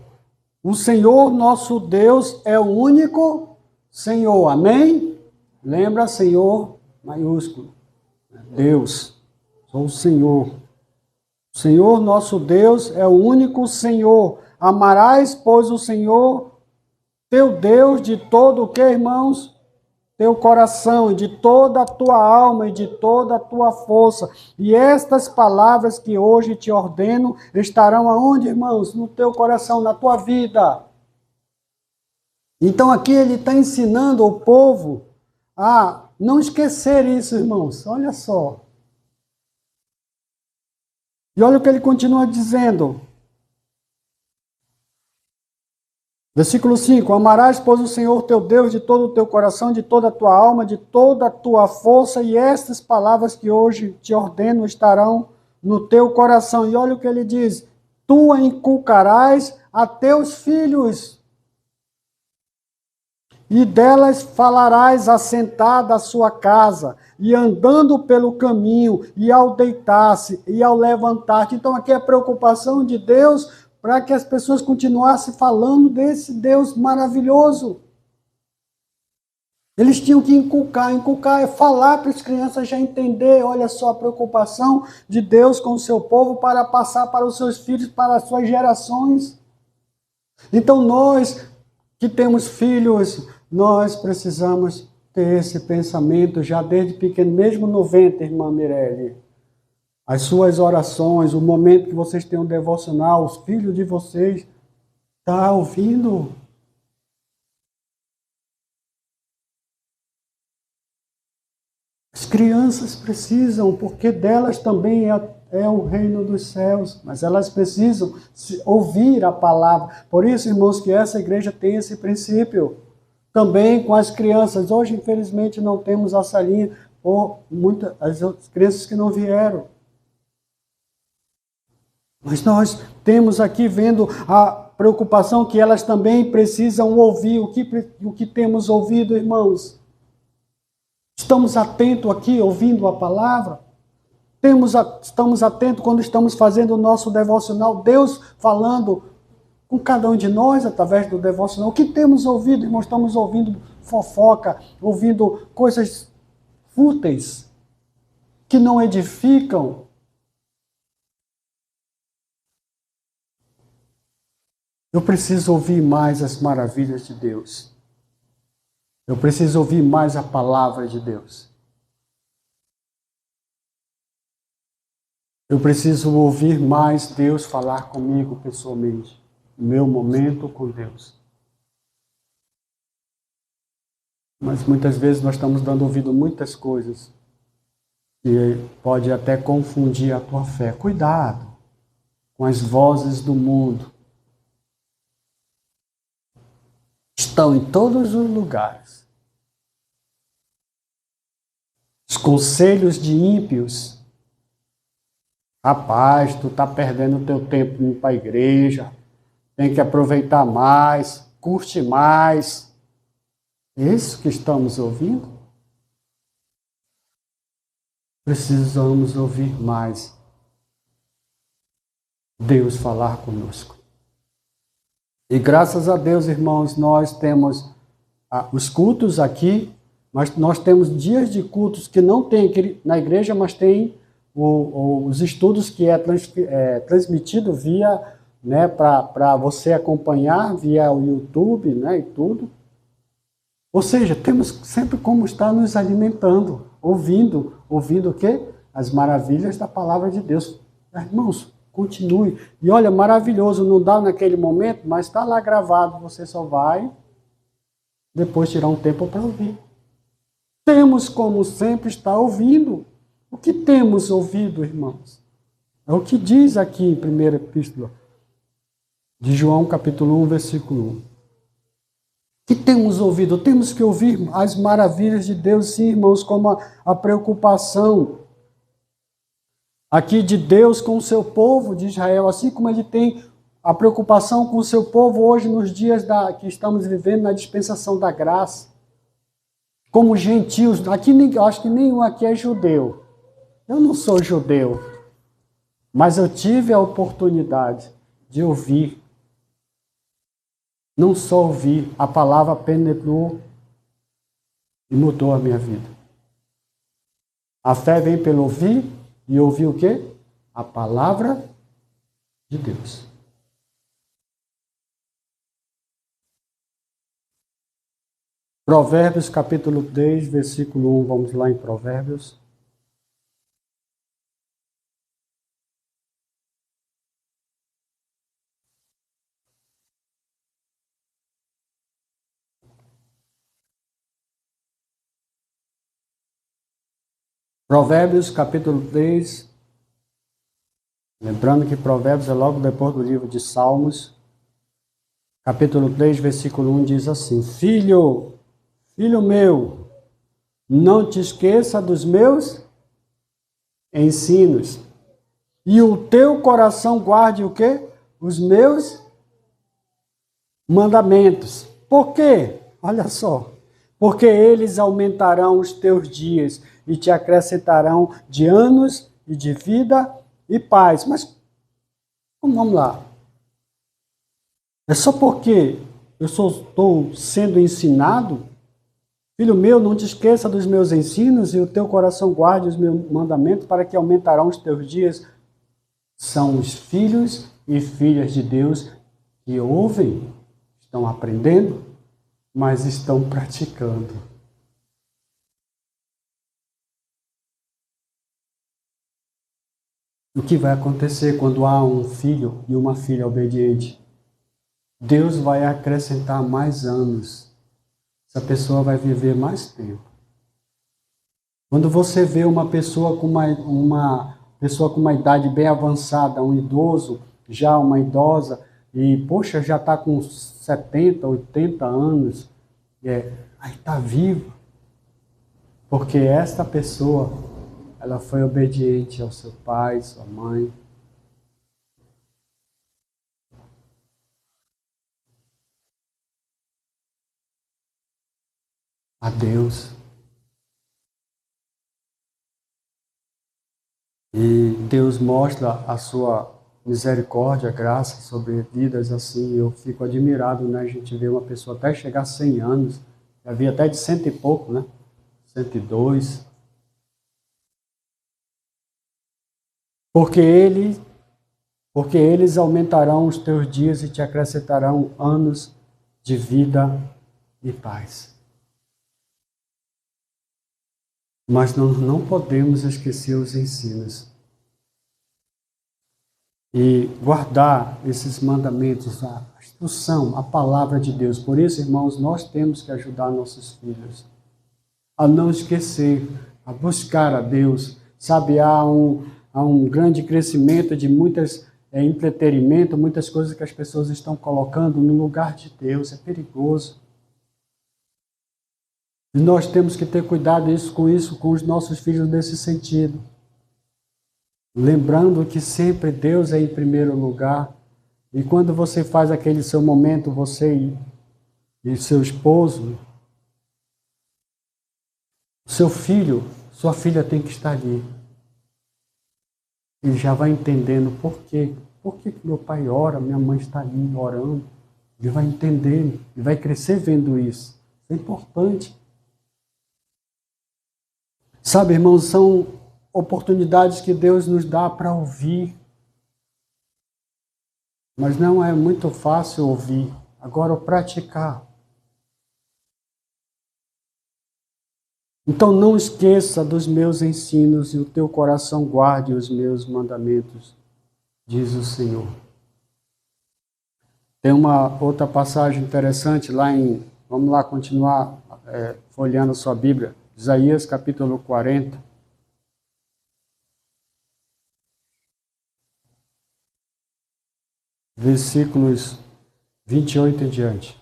o Senhor nosso Deus é o único Senhor. Amém? Lembra, Senhor maiúsculo. Deus, sou o Senhor. O Senhor nosso Deus é o único Senhor. Amarás, pois, o Senhor, teu Deus, de todo o que, irmãos? Teu coração, de toda a tua alma e de toda a tua força. E estas palavras que hoje te ordeno estarão aonde, irmãos? No teu coração, na tua vida. Então aqui ele está ensinando o povo a não esquecer isso, irmãos. Olha só. E olha o que ele continua dizendo. Versículo 5, amarás, pois, o Senhor teu Deus de todo o teu coração, de toda a tua alma, de toda a tua força, e estas palavras que hoje te ordeno estarão no teu coração. E olha o que ele diz, tu a inculcarás a teus filhos, e delas falarás assentada à sua casa, e andando pelo caminho, e ao deitar-se, e ao levantar-te. Então aqui é a preocupação de Deus para que as pessoas continuassem falando desse Deus maravilhoso. Eles tinham que inculcar é falar para as crianças já entender, olha só a preocupação de Deus com o seu povo para passar para os seus filhos, para as suas gerações. Então nós que temos filhos, nós precisamos ter esse pensamento já desde pequeno, mesmo no ventre, irmã Mirelle. As suas orações, o momento que vocês têm um devocional, os filhos de vocês, estão ouvindo? As crianças precisam, porque delas também é o reino dos céus, mas elas precisam ouvir a palavra. Por isso, irmãos, que essa igreja tem esse princípio. Também com as crianças. Hoje, infelizmente, não temos a salinha, ou muitas as crianças que não vieram. Mas nós temos aqui vendo a preocupação que elas também precisam ouvir. O que temos ouvido, irmãos? Estamos atentos aqui, ouvindo a palavra? Estamos atentos quando estamos fazendo o nosso devocional? Deus falando com cada um de nós através do devocional. O que temos ouvido, irmãos? Estamos ouvindo fofoca, ouvindo coisas fúteis, que não edificam. Eu preciso ouvir mais as maravilhas de Deus. Eu preciso ouvir mais a palavra de Deus. Eu preciso ouvir mais Deus falar comigo pessoalmente. O meu momento com Deus. Mas muitas vezes nós estamos dando ouvido a muitas coisas que pode até confundir a tua fé. Cuidado com as vozes do mundo. Estão em todos os lugares. Os conselhos de ímpios. Rapaz, tu está perdendo o teu tempo indo para a igreja. Tem que aproveitar mais, curte mais. Isso que estamos ouvindo? Precisamos ouvir mais Deus falar conosco. E graças a Deus, irmãos, nós temos os cultos aqui, mas nós temos dias de cultos que não tem na igreja, mas tem os estudos que é transmitido via, né, para você acompanhar via o YouTube, né, e tudo. Ou seja, temos sempre como estar nos alimentando, ouvindo o quê? As maravilhas da palavra de Deus. Irmãos, continue. E olha, maravilhoso, não dá naquele momento, mas está lá gravado, você só vai depois tirar um tempo para ouvir. Temos como sempre estar ouvindo. O que temos ouvido, irmãos? É o que diz aqui em 1ª Epístola de João, capítulo 1, versículo 1. O que temos ouvido? Temos que ouvir as maravilhas de Deus, sim, irmãos, como a preocupação aqui de Deus com o seu povo de Israel, assim como ele tem a preocupação com o seu povo hoje nos dias que estamos vivendo na dispensação da graça. Como gentios, aqui acho que nenhum aqui é judeu. Eu não sou judeu, mas eu tive a oportunidade de ouvir. Não só ouvir, a palavra penetrou e mudou a minha vida. A fé vem pelo ouvir, e ouvir o quê? A palavra de Deus. Provérbios capítulo 3, versículo 1, vamos lá em Provérbios. Provérbios capítulo 3, lembrando que Provérbios é logo depois do livro de Salmos, capítulo 3, versículo 1 diz assim: Filho meu, não te esqueça dos meus ensinos, e o teu coração guarde o quê? Os meus mandamentos. Por quê? Olha só. Porque eles aumentarão os teus dias e te acrescentarão de anos e de vida e paz. Mas vamos lá. É só porque eu estou sendo ensinado? Filho meu, não te esqueça dos meus ensinos e o teu coração guarde os meus mandamentos para que aumentarão os teus dias. São os filhos e filhas de Deus que ouvem, estão aprendendo, mas estão praticando. O que vai acontecer quando há um filho e uma filha obediente? Deus vai acrescentar mais anos. Essa pessoa vai viver mais tempo. Quando você vê uma pessoa com uma idade bem avançada, um idoso, já uma idosa, e, poxa, já está com 70, 80 anos, aí está vivo. Porque esta pessoa, ela foi obediente ao seu pai, sua mãe. A Deus. E Deus mostra a sua misericórdia, graça sobre vidas assim. Eu fico admirado, né? A gente vê uma pessoa até chegar a 100 anos, havia até de 100 e pouco, né? 102. Porque eles aumentarão os teus dias e te acrescentarão anos de vida e paz. Mas nós não podemos esquecer os ensinos. E guardar esses mandamentos, a instrução, a palavra de Deus. Por isso, irmãos, nós temos que ajudar nossos filhos a não esquecer, a buscar a Deus. Sabe, há um grande crescimento de entretenimento, muitas coisas que as pessoas estão colocando no lugar de Deus. É perigoso. E nós temos que ter cuidado com os nossos filhos nesse sentido. Lembrando que sempre Deus é em primeiro lugar. E quando você faz aquele seu momento, você e seu esposo, seu filho, sua filha tem que estar ali. Ele já vai entendendo por quê. Por que meu pai ora, minha mãe está ali orando. Ele vai entender, ele vai crescer vendo isso. Isso é importante. Sabe, irmãos, são oportunidades que Deus nos dá para ouvir. Mas não é muito fácil ouvir. Agora, praticar. Então, não esqueça dos meus ensinos e o teu coração guarde os meus mandamentos, diz o Senhor. Tem uma outra passagem interessante lá vamos lá continuar folheando a sua Bíblia. Isaías capítulo 40. Versículos 28 em diante.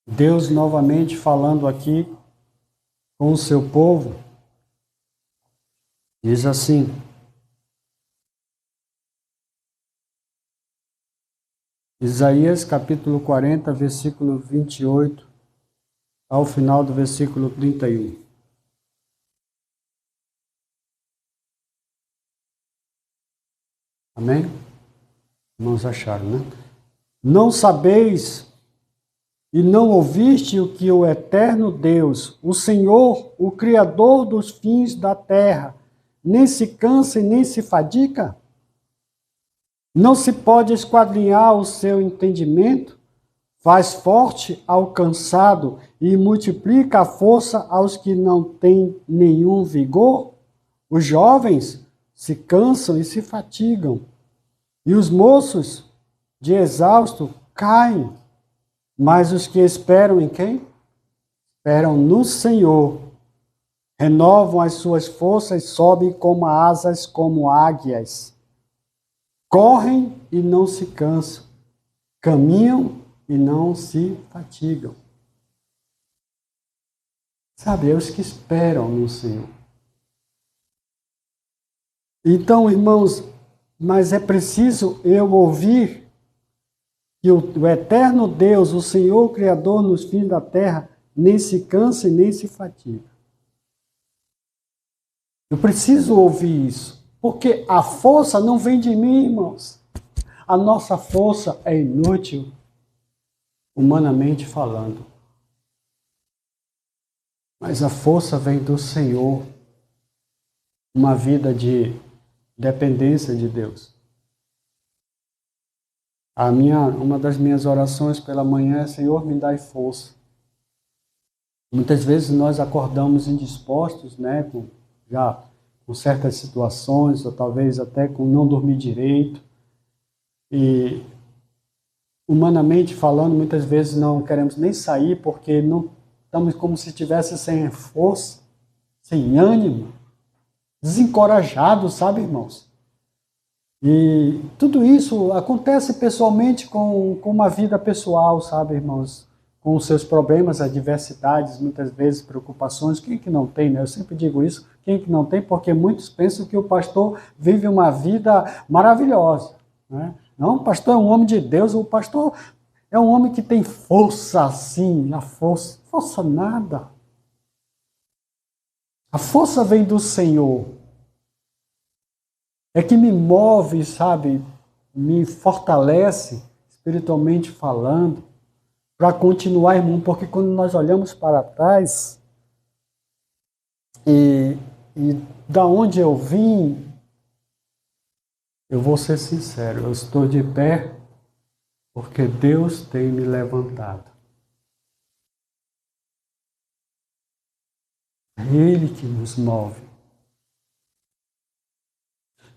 Deus novamente falando aqui com o seu povo, diz assim: Isaías capítulo 40, versículo 28, ao final do versículo 31. Amém? Irmãos acharam, né? Não sabeis e não ouviste o que o eterno Deus, o Senhor, o Criador dos fins da terra, nem se cansa e nem se fadiga? Não se pode esquadrinhar o seu entendimento? Faz forte ao cansado e multiplica a força aos que não têm nenhum vigor? Os jovens se cansam e se fatigam, e os moços de exausto caem. Mas os que esperam em quem? Esperam no Senhor. Renovam as suas forças, sobem como asas, como águias. Correm e não se cansam. Caminham e não se fatigam. Sabe, é os que esperam no Senhor. Então, irmãos, mas é preciso eu ouvir que o eterno Deus, o Senhor Criador nos fins da terra, nem se cansa e nem se fatiga. Eu preciso ouvir isso, porque a força não vem de mim, irmãos. A nossa força é inútil, humanamente falando. Mas a força vem do Senhor, uma vida de dependência de Deus. Uma das minhas orações pela manhã é: Senhor, me dai força. Muitas vezes nós acordamos indispostos, né, com certas situações, ou talvez até com não dormir direito. E, humanamente falando, muitas vezes não queremos nem sair porque não estamos como se estivesse sem força, sem ânimo, desencorajados, sabe, irmãos? E tudo isso acontece pessoalmente com uma vida pessoal, sabe, irmãos? Com os seus problemas, adversidades, muitas vezes preocupações. Quem que não tem, né? Eu sempre digo isso, quem que não tem, porque muitos pensam que o pastor vive uma vida maravilhosa, né? Não, o pastor é um homem de Deus, o pastor é um homem que tem força, assim, força nada. A força vem do Senhor. É que me move, sabe, me fortalece, espiritualmente falando, para continuar, irmão, porque quando nós olhamos para trás, e da onde eu vim, eu vou ser sincero, eu estou de pé porque Deus tem me levantado. É Ele que nos move.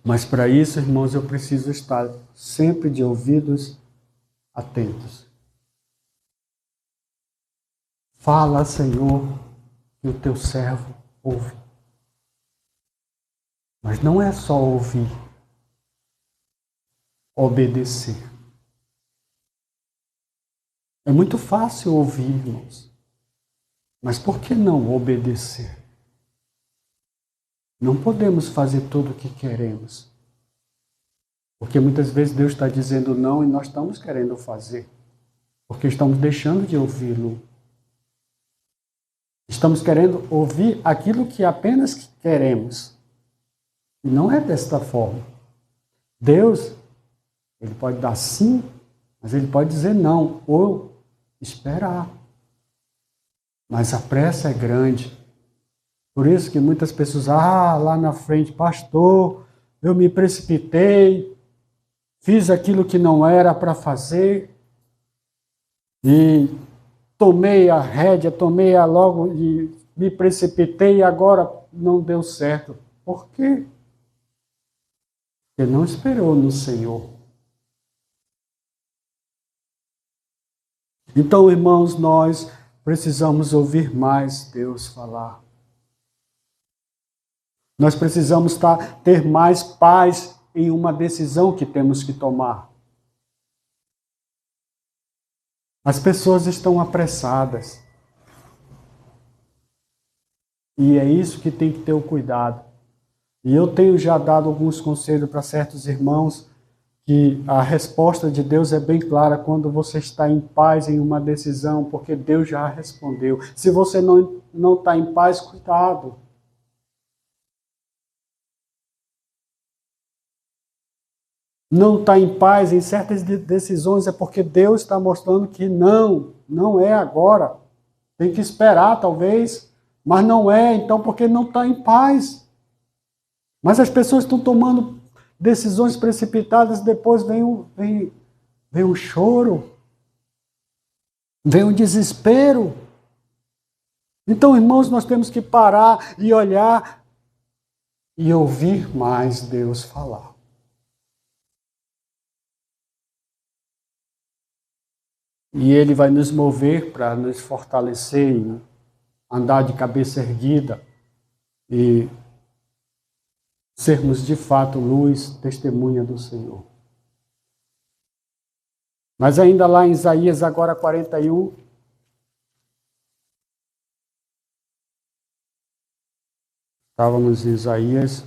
Mas para isso, irmãos, eu preciso estar sempre de ouvidos atentos. Fala, Senhor, que o teu servo ouve. Mas não é só ouvir, obedecer. É muito fácil ouvir, irmãos. Mas por que não obedecer? Não podemos fazer tudo o que queremos. Porque muitas vezes Deus está dizendo não e nós estamos querendo fazer. Porque estamos deixando de ouvi-lo. Estamos querendo ouvir aquilo que apenas queremos. E não é desta forma. Deus, Ele pode dar sim, mas Ele pode dizer não, ou esperar. Mas a pressa é grande. Por isso que muitas pessoas, lá na frente, pastor, eu me precipitei, fiz aquilo que não era para fazer, e tomei a rédea, logo e me precipitei e agora não deu certo. Por quê? Porque não esperou no Senhor. Então, irmãos, nós precisamos ouvir mais Deus falar. Nós precisamos ter mais paz em uma decisão que temos que tomar. As pessoas estão apressadas. E é isso que tem que ter o cuidado. E eu tenho já dado alguns conselhos para certos irmãos que a resposta de Deus é bem clara quando você está em paz em uma decisão, porque Deus já respondeu. Se você não está em paz, cuidado. não está em paz em certas decisões, é porque Deus está mostrando que não é agora. Tem que esperar, talvez, mas não é, então, porque não está em paz. Mas as pessoas estão tomando decisões precipitadas, depois vem o choro, vem o desespero. Então, irmãos, nós temos que parar e olhar e ouvir mais Deus falar. E Ele vai nos mover para nos fortalecer, e andar de cabeça erguida e sermos de fato luz, testemunha do Senhor. Mas ainda lá em Isaías, agora 41, estávamos em Isaías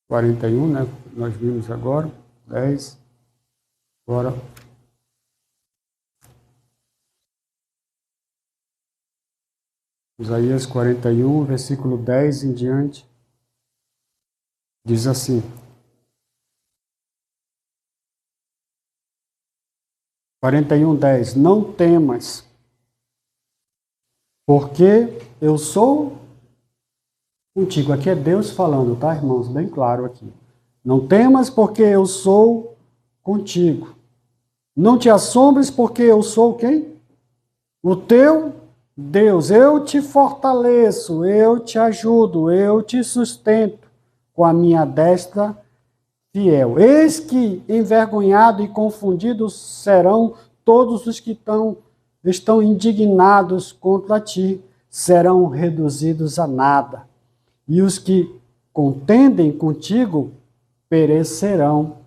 41, né? Nós vimos agora, 10, agora... Isaías 41, versículo 10 em diante, diz assim: 41:10, não temas, porque eu sou contigo. Aqui é Deus falando, tá, irmãos? Bem claro aqui. Não temas, porque eu sou contigo. Não te assombres, porque eu sou quem? O teu Deus. Eu te fortaleço, eu te ajudo, eu te sustento com a minha destra fiel. Eis que envergonhado e confundido serão todos os que estão indignados contra ti, serão reduzidos a nada. E os que contendem contigo perecerão.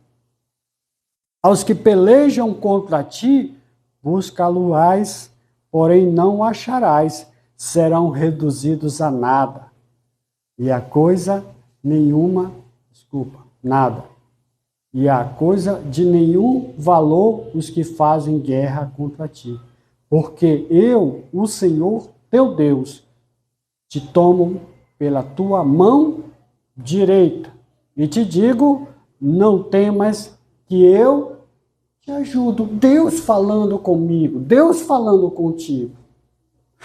Aos que pelejam contra ti, busca-lo-ás, porém não o acharás, serão reduzidos a nada. E a coisa nenhuma, nada. E a coisa de nenhum valor os que fazem guerra contra ti. Porque eu, o Senhor teu Deus, te tomo pela tua mão direita e te digo, não temas, que eu te ajudo. Deus falando comigo, Deus falando contigo.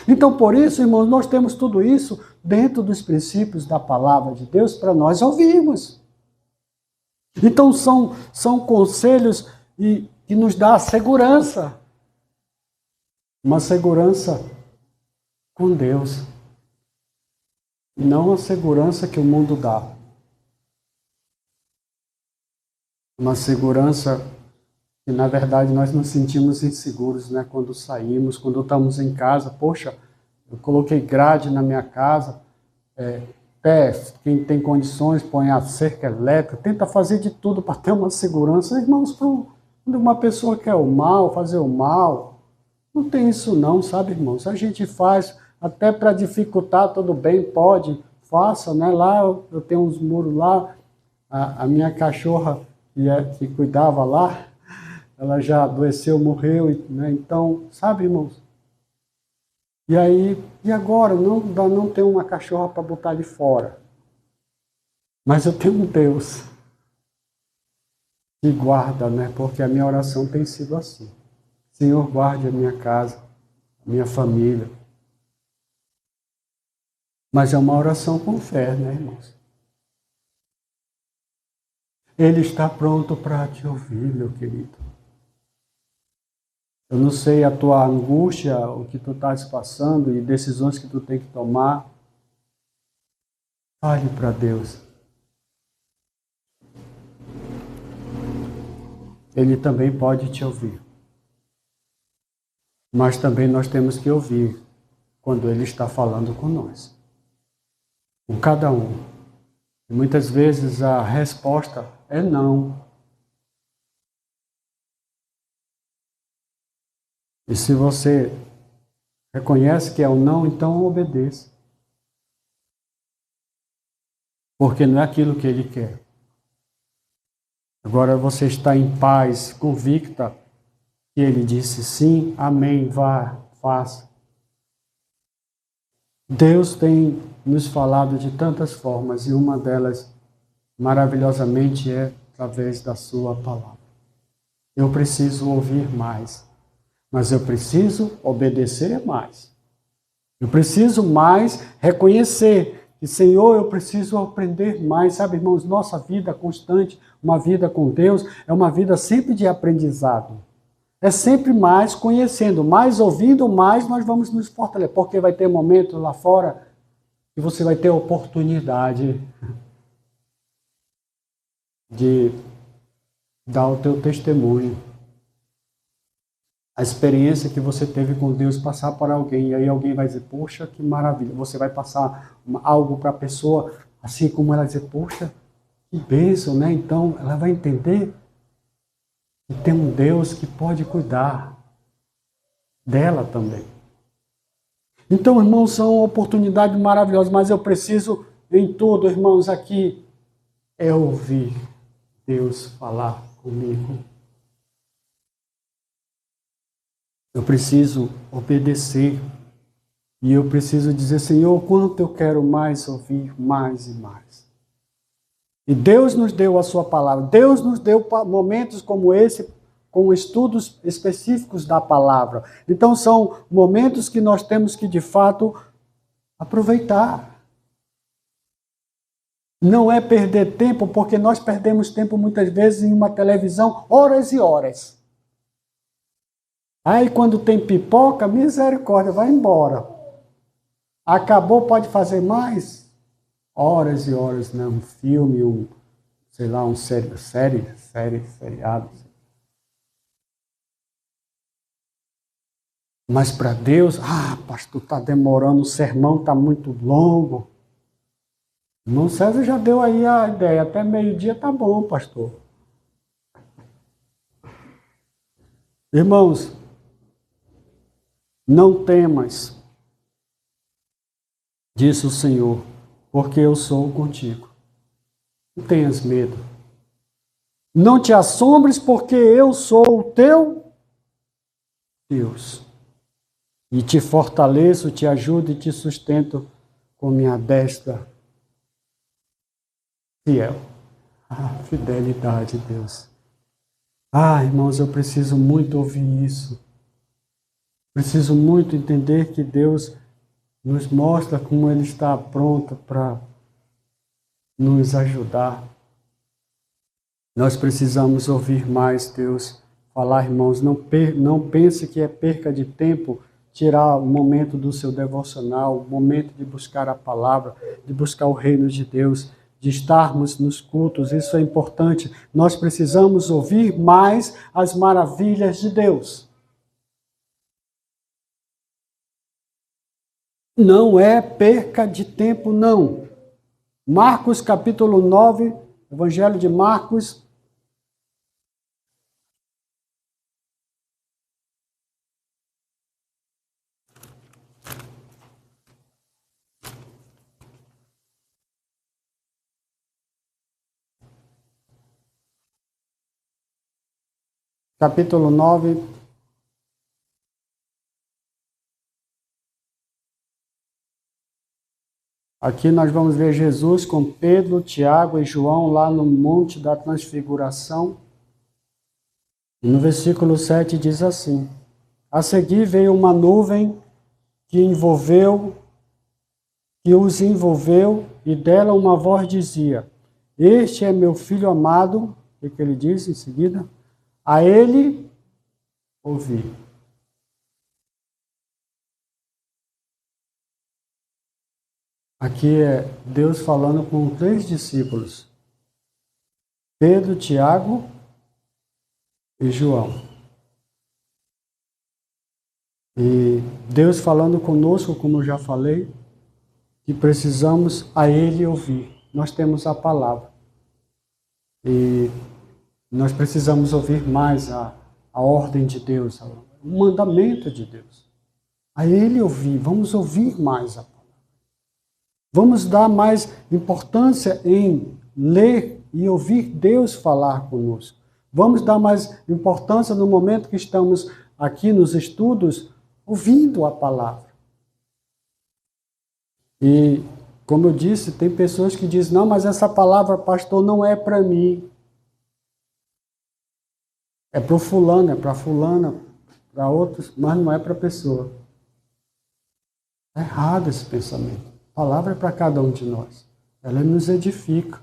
Então, por isso, irmãos, nós temos tudo isso dentro dos princípios da palavra de Deus para nós ouvirmos. Então, são conselhos que nos dá segurança. Uma segurança com Deus. E não a segurança que o mundo dá. Uma segurança que, na verdade, nós nos sentimos inseguros, né? Quando saímos, quando estamos em casa. Poxa, eu coloquei grade na minha casa. Quem tem condições, põe a cerca elétrica, tenta fazer de tudo para ter uma segurança. Irmãos, quando uma pessoa quer o mal, fazer o mal, não tem isso não, sabe, irmãos? A gente faz até para dificultar, tudo bem, pode, faça, né? Lá eu tenho uns muros lá, a minha cachorra que cuidava lá, ela já adoeceu, morreu, né? Então, sabe, irmãos? E aí, e agora? Não tenho uma cachorra para botar ali fora. Mas eu tenho um Deus que guarda, né? Porque a minha oração tem sido assim. Senhor, guarde a minha casa, a minha família. Mas é uma oração com fé, né, irmãos? Ele está pronto para te ouvir, meu querido. Eu não sei a tua angústia, o que tu estás passando e decisões que tu tem que tomar. Fale para Deus. Ele também pode te ouvir. Mas também nós temos que ouvir quando Ele está falando com nós. Com cada um. E muitas vezes a resposta é não. E se você reconhece que é um não, então obedeça. Porque não é aquilo que Ele quer. Agora você está em paz, convicta que Ele disse sim, amém, vá, faça. Deus tem nos falado de tantas formas e uma delas, maravilhosamente, é através da sua palavra. Eu preciso ouvir mais, mas eu preciso obedecer mais. Eu preciso mais reconhecer que, Senhor, eu preciso aprender mais. Sabe, irmãos, nossa vida constante, uma vida com Deus, é uma vida sempre de aprendizado. É sempre mais conhecendo, mais ouvindo, mais nós vamos nos fortalecer. Porque vai ter momento lá fora que você vai ter a oportunidade de dar o teu testemunho. A experiência que você teve com Deus, passar para alguém, e aí alguém vai dizer, poxa, que maravilha. Você vai passar algo para a pessoa, assim como ela dizer, poxa, que bênção, né? Então, ela vai entender que tem um Deus que pode cuidar dela também. Então, irmãos, são oportunidades maravilhosas, mas eu preciso, em tudo, irmãos, aqui, ouvir Deus falar comigo. Eu preciso obedecer. E eu preciso dizer, Senhor, quanto eu quero mais ouvir, mais e mais. E Deus nos deu a sua palavra. Deus nos deu momentos como esse, com estudos específicos da palavra. Então são momentos que nós temos que, de fato, aproveitar. Não é perder tempo, porque nós perdemos tempo muitas vezes em uma televisão, horas e horas. Aí quando tem pipoca, misericórdia, vai embora. Acabou, pode fazer mais? Horas e horas, né? Um filme, seriado. Mas para Deus, pastor, está demorando, o sermão está muito longo. O irmão César já deu aí a ideia, até meio-dia tá bom, pastor. Irmãos, não temas, disse o Senhor, porque eu sou contigo. Não tenhas medo. Não te assombres, porque eu sou o teu Deus. E te fortaleço, te ajudo e te sustento com minha destra fiel. Fidelidade, Deus. Irmãos, eu preciso muito ouvir isso. Preciso muito entender que Deus nos mostra como Ele está pronto para nos ajudar. Nós precisamos ouvir mais Deus falar, irmãos. Não pense que é perca de tempo tirar o momento do seu devocional, o momento de buscar a palavra, de buscar o reino de Deus, de estarmos nos cultos. Isso é importante. Nós precisamos ouvir mais as maravilhas de Deus. Não é perca de tempo, não. Marcos capítulo 9, Evangelho de Marcos. Capítulo 9. Aqui nós vamos ver Jesus com Pedro, Tiago e João lá no Monte da Transfiguração. E no versículo 7 diz assim: a seguir veio uma nuvem que os envolveu, e dela uma voz dizia: este é meu filho amado. O que ele diz em seguida? A ele ouvi. Aqui é Deus falando com 3 discípulos: Pedro, Tiago e João. E Deus falando conosco, como eu já falei, que precisamos a Ele ouvir. Nós temos a palavra. E nós precisamos ouvir mais a ordem de Deus, o mandamento de Deus. A Ele ouvir, vamos ouvir mais a palavra. Vamos dar mais importância em ler e ouvir Deus falar conosco. Vamos dar mais importância no momento que estamos aqui nos estudos, ouvindo a palavra. E, como eu disse, tem pessoas que dizem, não, mas essa palavra, pastor, não é para mim. É para o fulano, é para fulana, para outros, mas não é para a pessoa. É errado esse pensamento. A palavra é para cada um de nós. Ela nos edifica,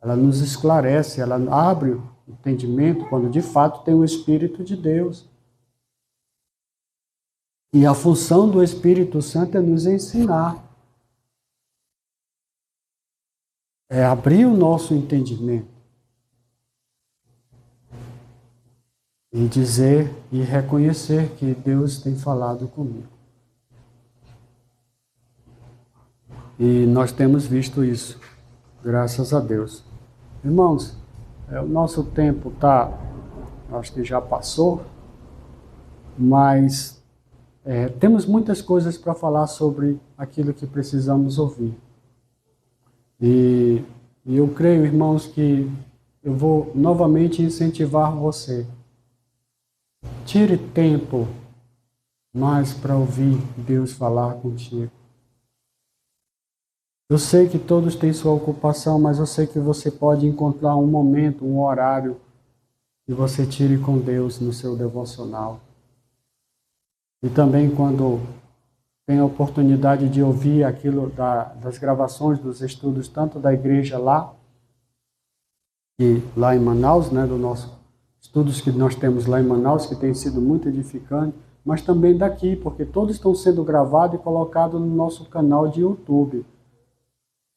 ela nos esclarece, ela abre o entendimento quando de fato tem o Espírito de Deus. E a função do Espírito Santo é nos ensinar. É abrir o nosso entendimento. E dizer e reconhecer que Deus tem falado comigo. E nós temos visto isso, graças a Deus. Irmãos, o nosso tempo acho que já passou, mas temos muitas coisas para falar sobre aquilo que precisamos ouvir. E eu creio, irmãos, que eu vou novamente incentivar você. Tire tempo mais para ouvir Deus falar contigo. Eu sei que todos têm sua ocupação, mas eu sei que você pode encontrar um momento, um horário que você tire com Deus no seu devocional. E também quando tem a oportunidade de ouvir aquilo das gravações dos estudos, tanto da igreja lá em Manaus, né, do nosso estudos que nós temos lá em Manaus, que tem sido muito edificante, mas também daqui, porque todos estão sendo gravados e colocados no nosso canal de YouTube.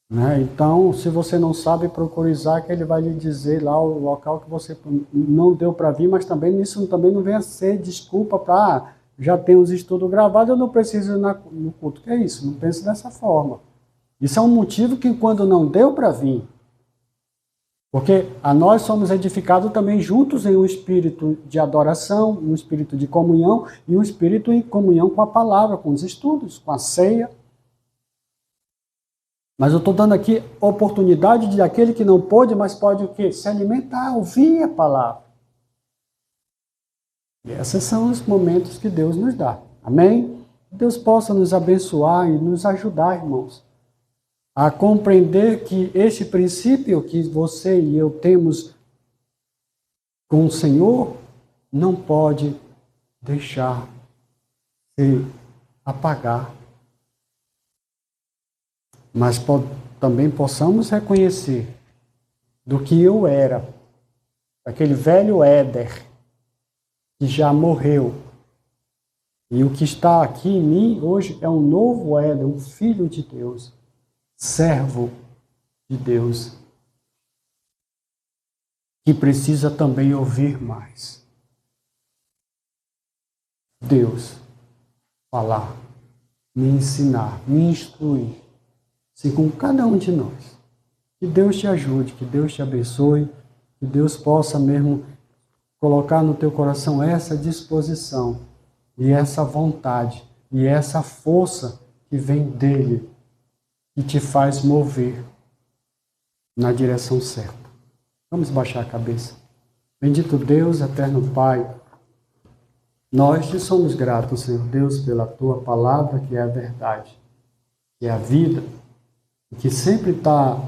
Né? Então, se você não sabe, procure Isaac, ele vai lhe dizer lá o local que você não deu para vir, mas também isso também não venha ser desculpa para, já tem os estudos gravados, eu não preciso ir no culto. Que é isso? Não pense dessa forma. Isso é um motivo que quando não deu para vir, porque a nós somos edificados também juntos em um espírito de adoração, um espírito de comunhão e um espírito em comunhão com a palavra, com os estudos, com a ceia. Mas eu estou dando aqui oportunidade de aquele que não pôde, mas pode o quê? Se alimentar, ouvir a palavra. E esses são os momentos que Deus nos dá. Amém? Deus possa nos abençoar e nos ajudar, irmãos, a compreender que este princípio que você e eu temos com o Senhor não pode deixar se apagar. Mas também possamos reconhecer do que eu era, aquele velho Éder, que já morreu. E o que está aqui em mim hoje é um novo Éder, um filho de Deus, servo de Deus, que precisa também ouvir mais. Deus falar, me ensinar, me instruir, assim com cada um de nós. Que Deus te ajude, que Deus te abençoe, que Deus possa mesmo colocar no teu coração essa disposição e essa vontade e essa força que vem dele, que te faz mover na direção certa. Vamos baixar a cabeça. Bendito Deus, eterno Pai, nós te somos gratos, Senhor Deus, pela tua palavra, que é a verdade, que é a vida, que sempre está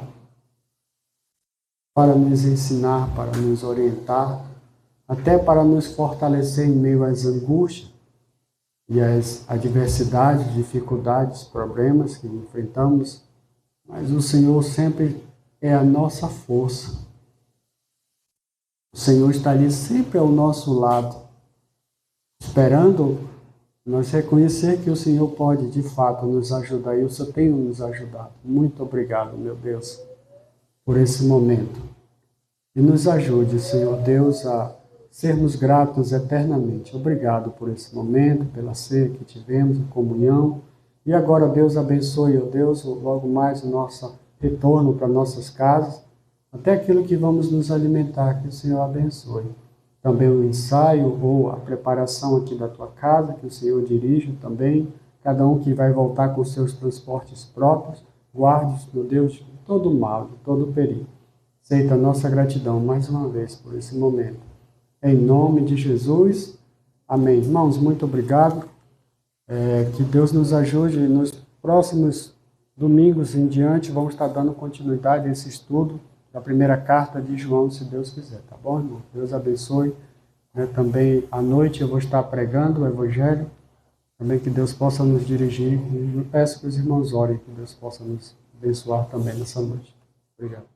para nos ensinar, para nos orientar, até para nos fortalecer em meio às angústias e às adversidades, dificuldades, problemas que enfrentamos, mas o Senhor sempre é a nossa força. O Senhor está ali sempre ao nosso lado, esperando nós reconhecer que o Senhor pode, de fato, nos ajudar. E o Senhor tem nos ajudado. Muito obrigado, meu Deus, por esse momento. E nos ajude, Senhor Deus, a sermos gratos eternamente. Obrigado por esse momento, pela ceia que tivemos, em comunhão. E agora, Deus, abençoe, ó Deus, logo mais o nosso retorno para nossas casas, até aquilo que vamos nos alimentar, que o Senhor abençoe. Também o ensaio ou a preparação aqui da tua casa, que o Senhor dirige também. Cada um que vai voltar com seus transportes próprios, guarde, meu Deus, de todo mal, de todo perigo. Aceita a nossa gratidão mais uma vez por esse momento. Em nome de Jesus, amém. Irmãos, muito obrigado. Que Deus nos ajude. Nos próximos domingos em diante, vamos estar dando continuidade a esse estudo da primeira carta de João, se Deus quiser, tá bom, irmão? Deus abençoe. né? Também à noite eu vou estar pregando o Evangelho. Também que Deus possa nos dirigir. E peço que os irmãos orem, que Deus possa nos abençoar também nessa noite. Obrigado.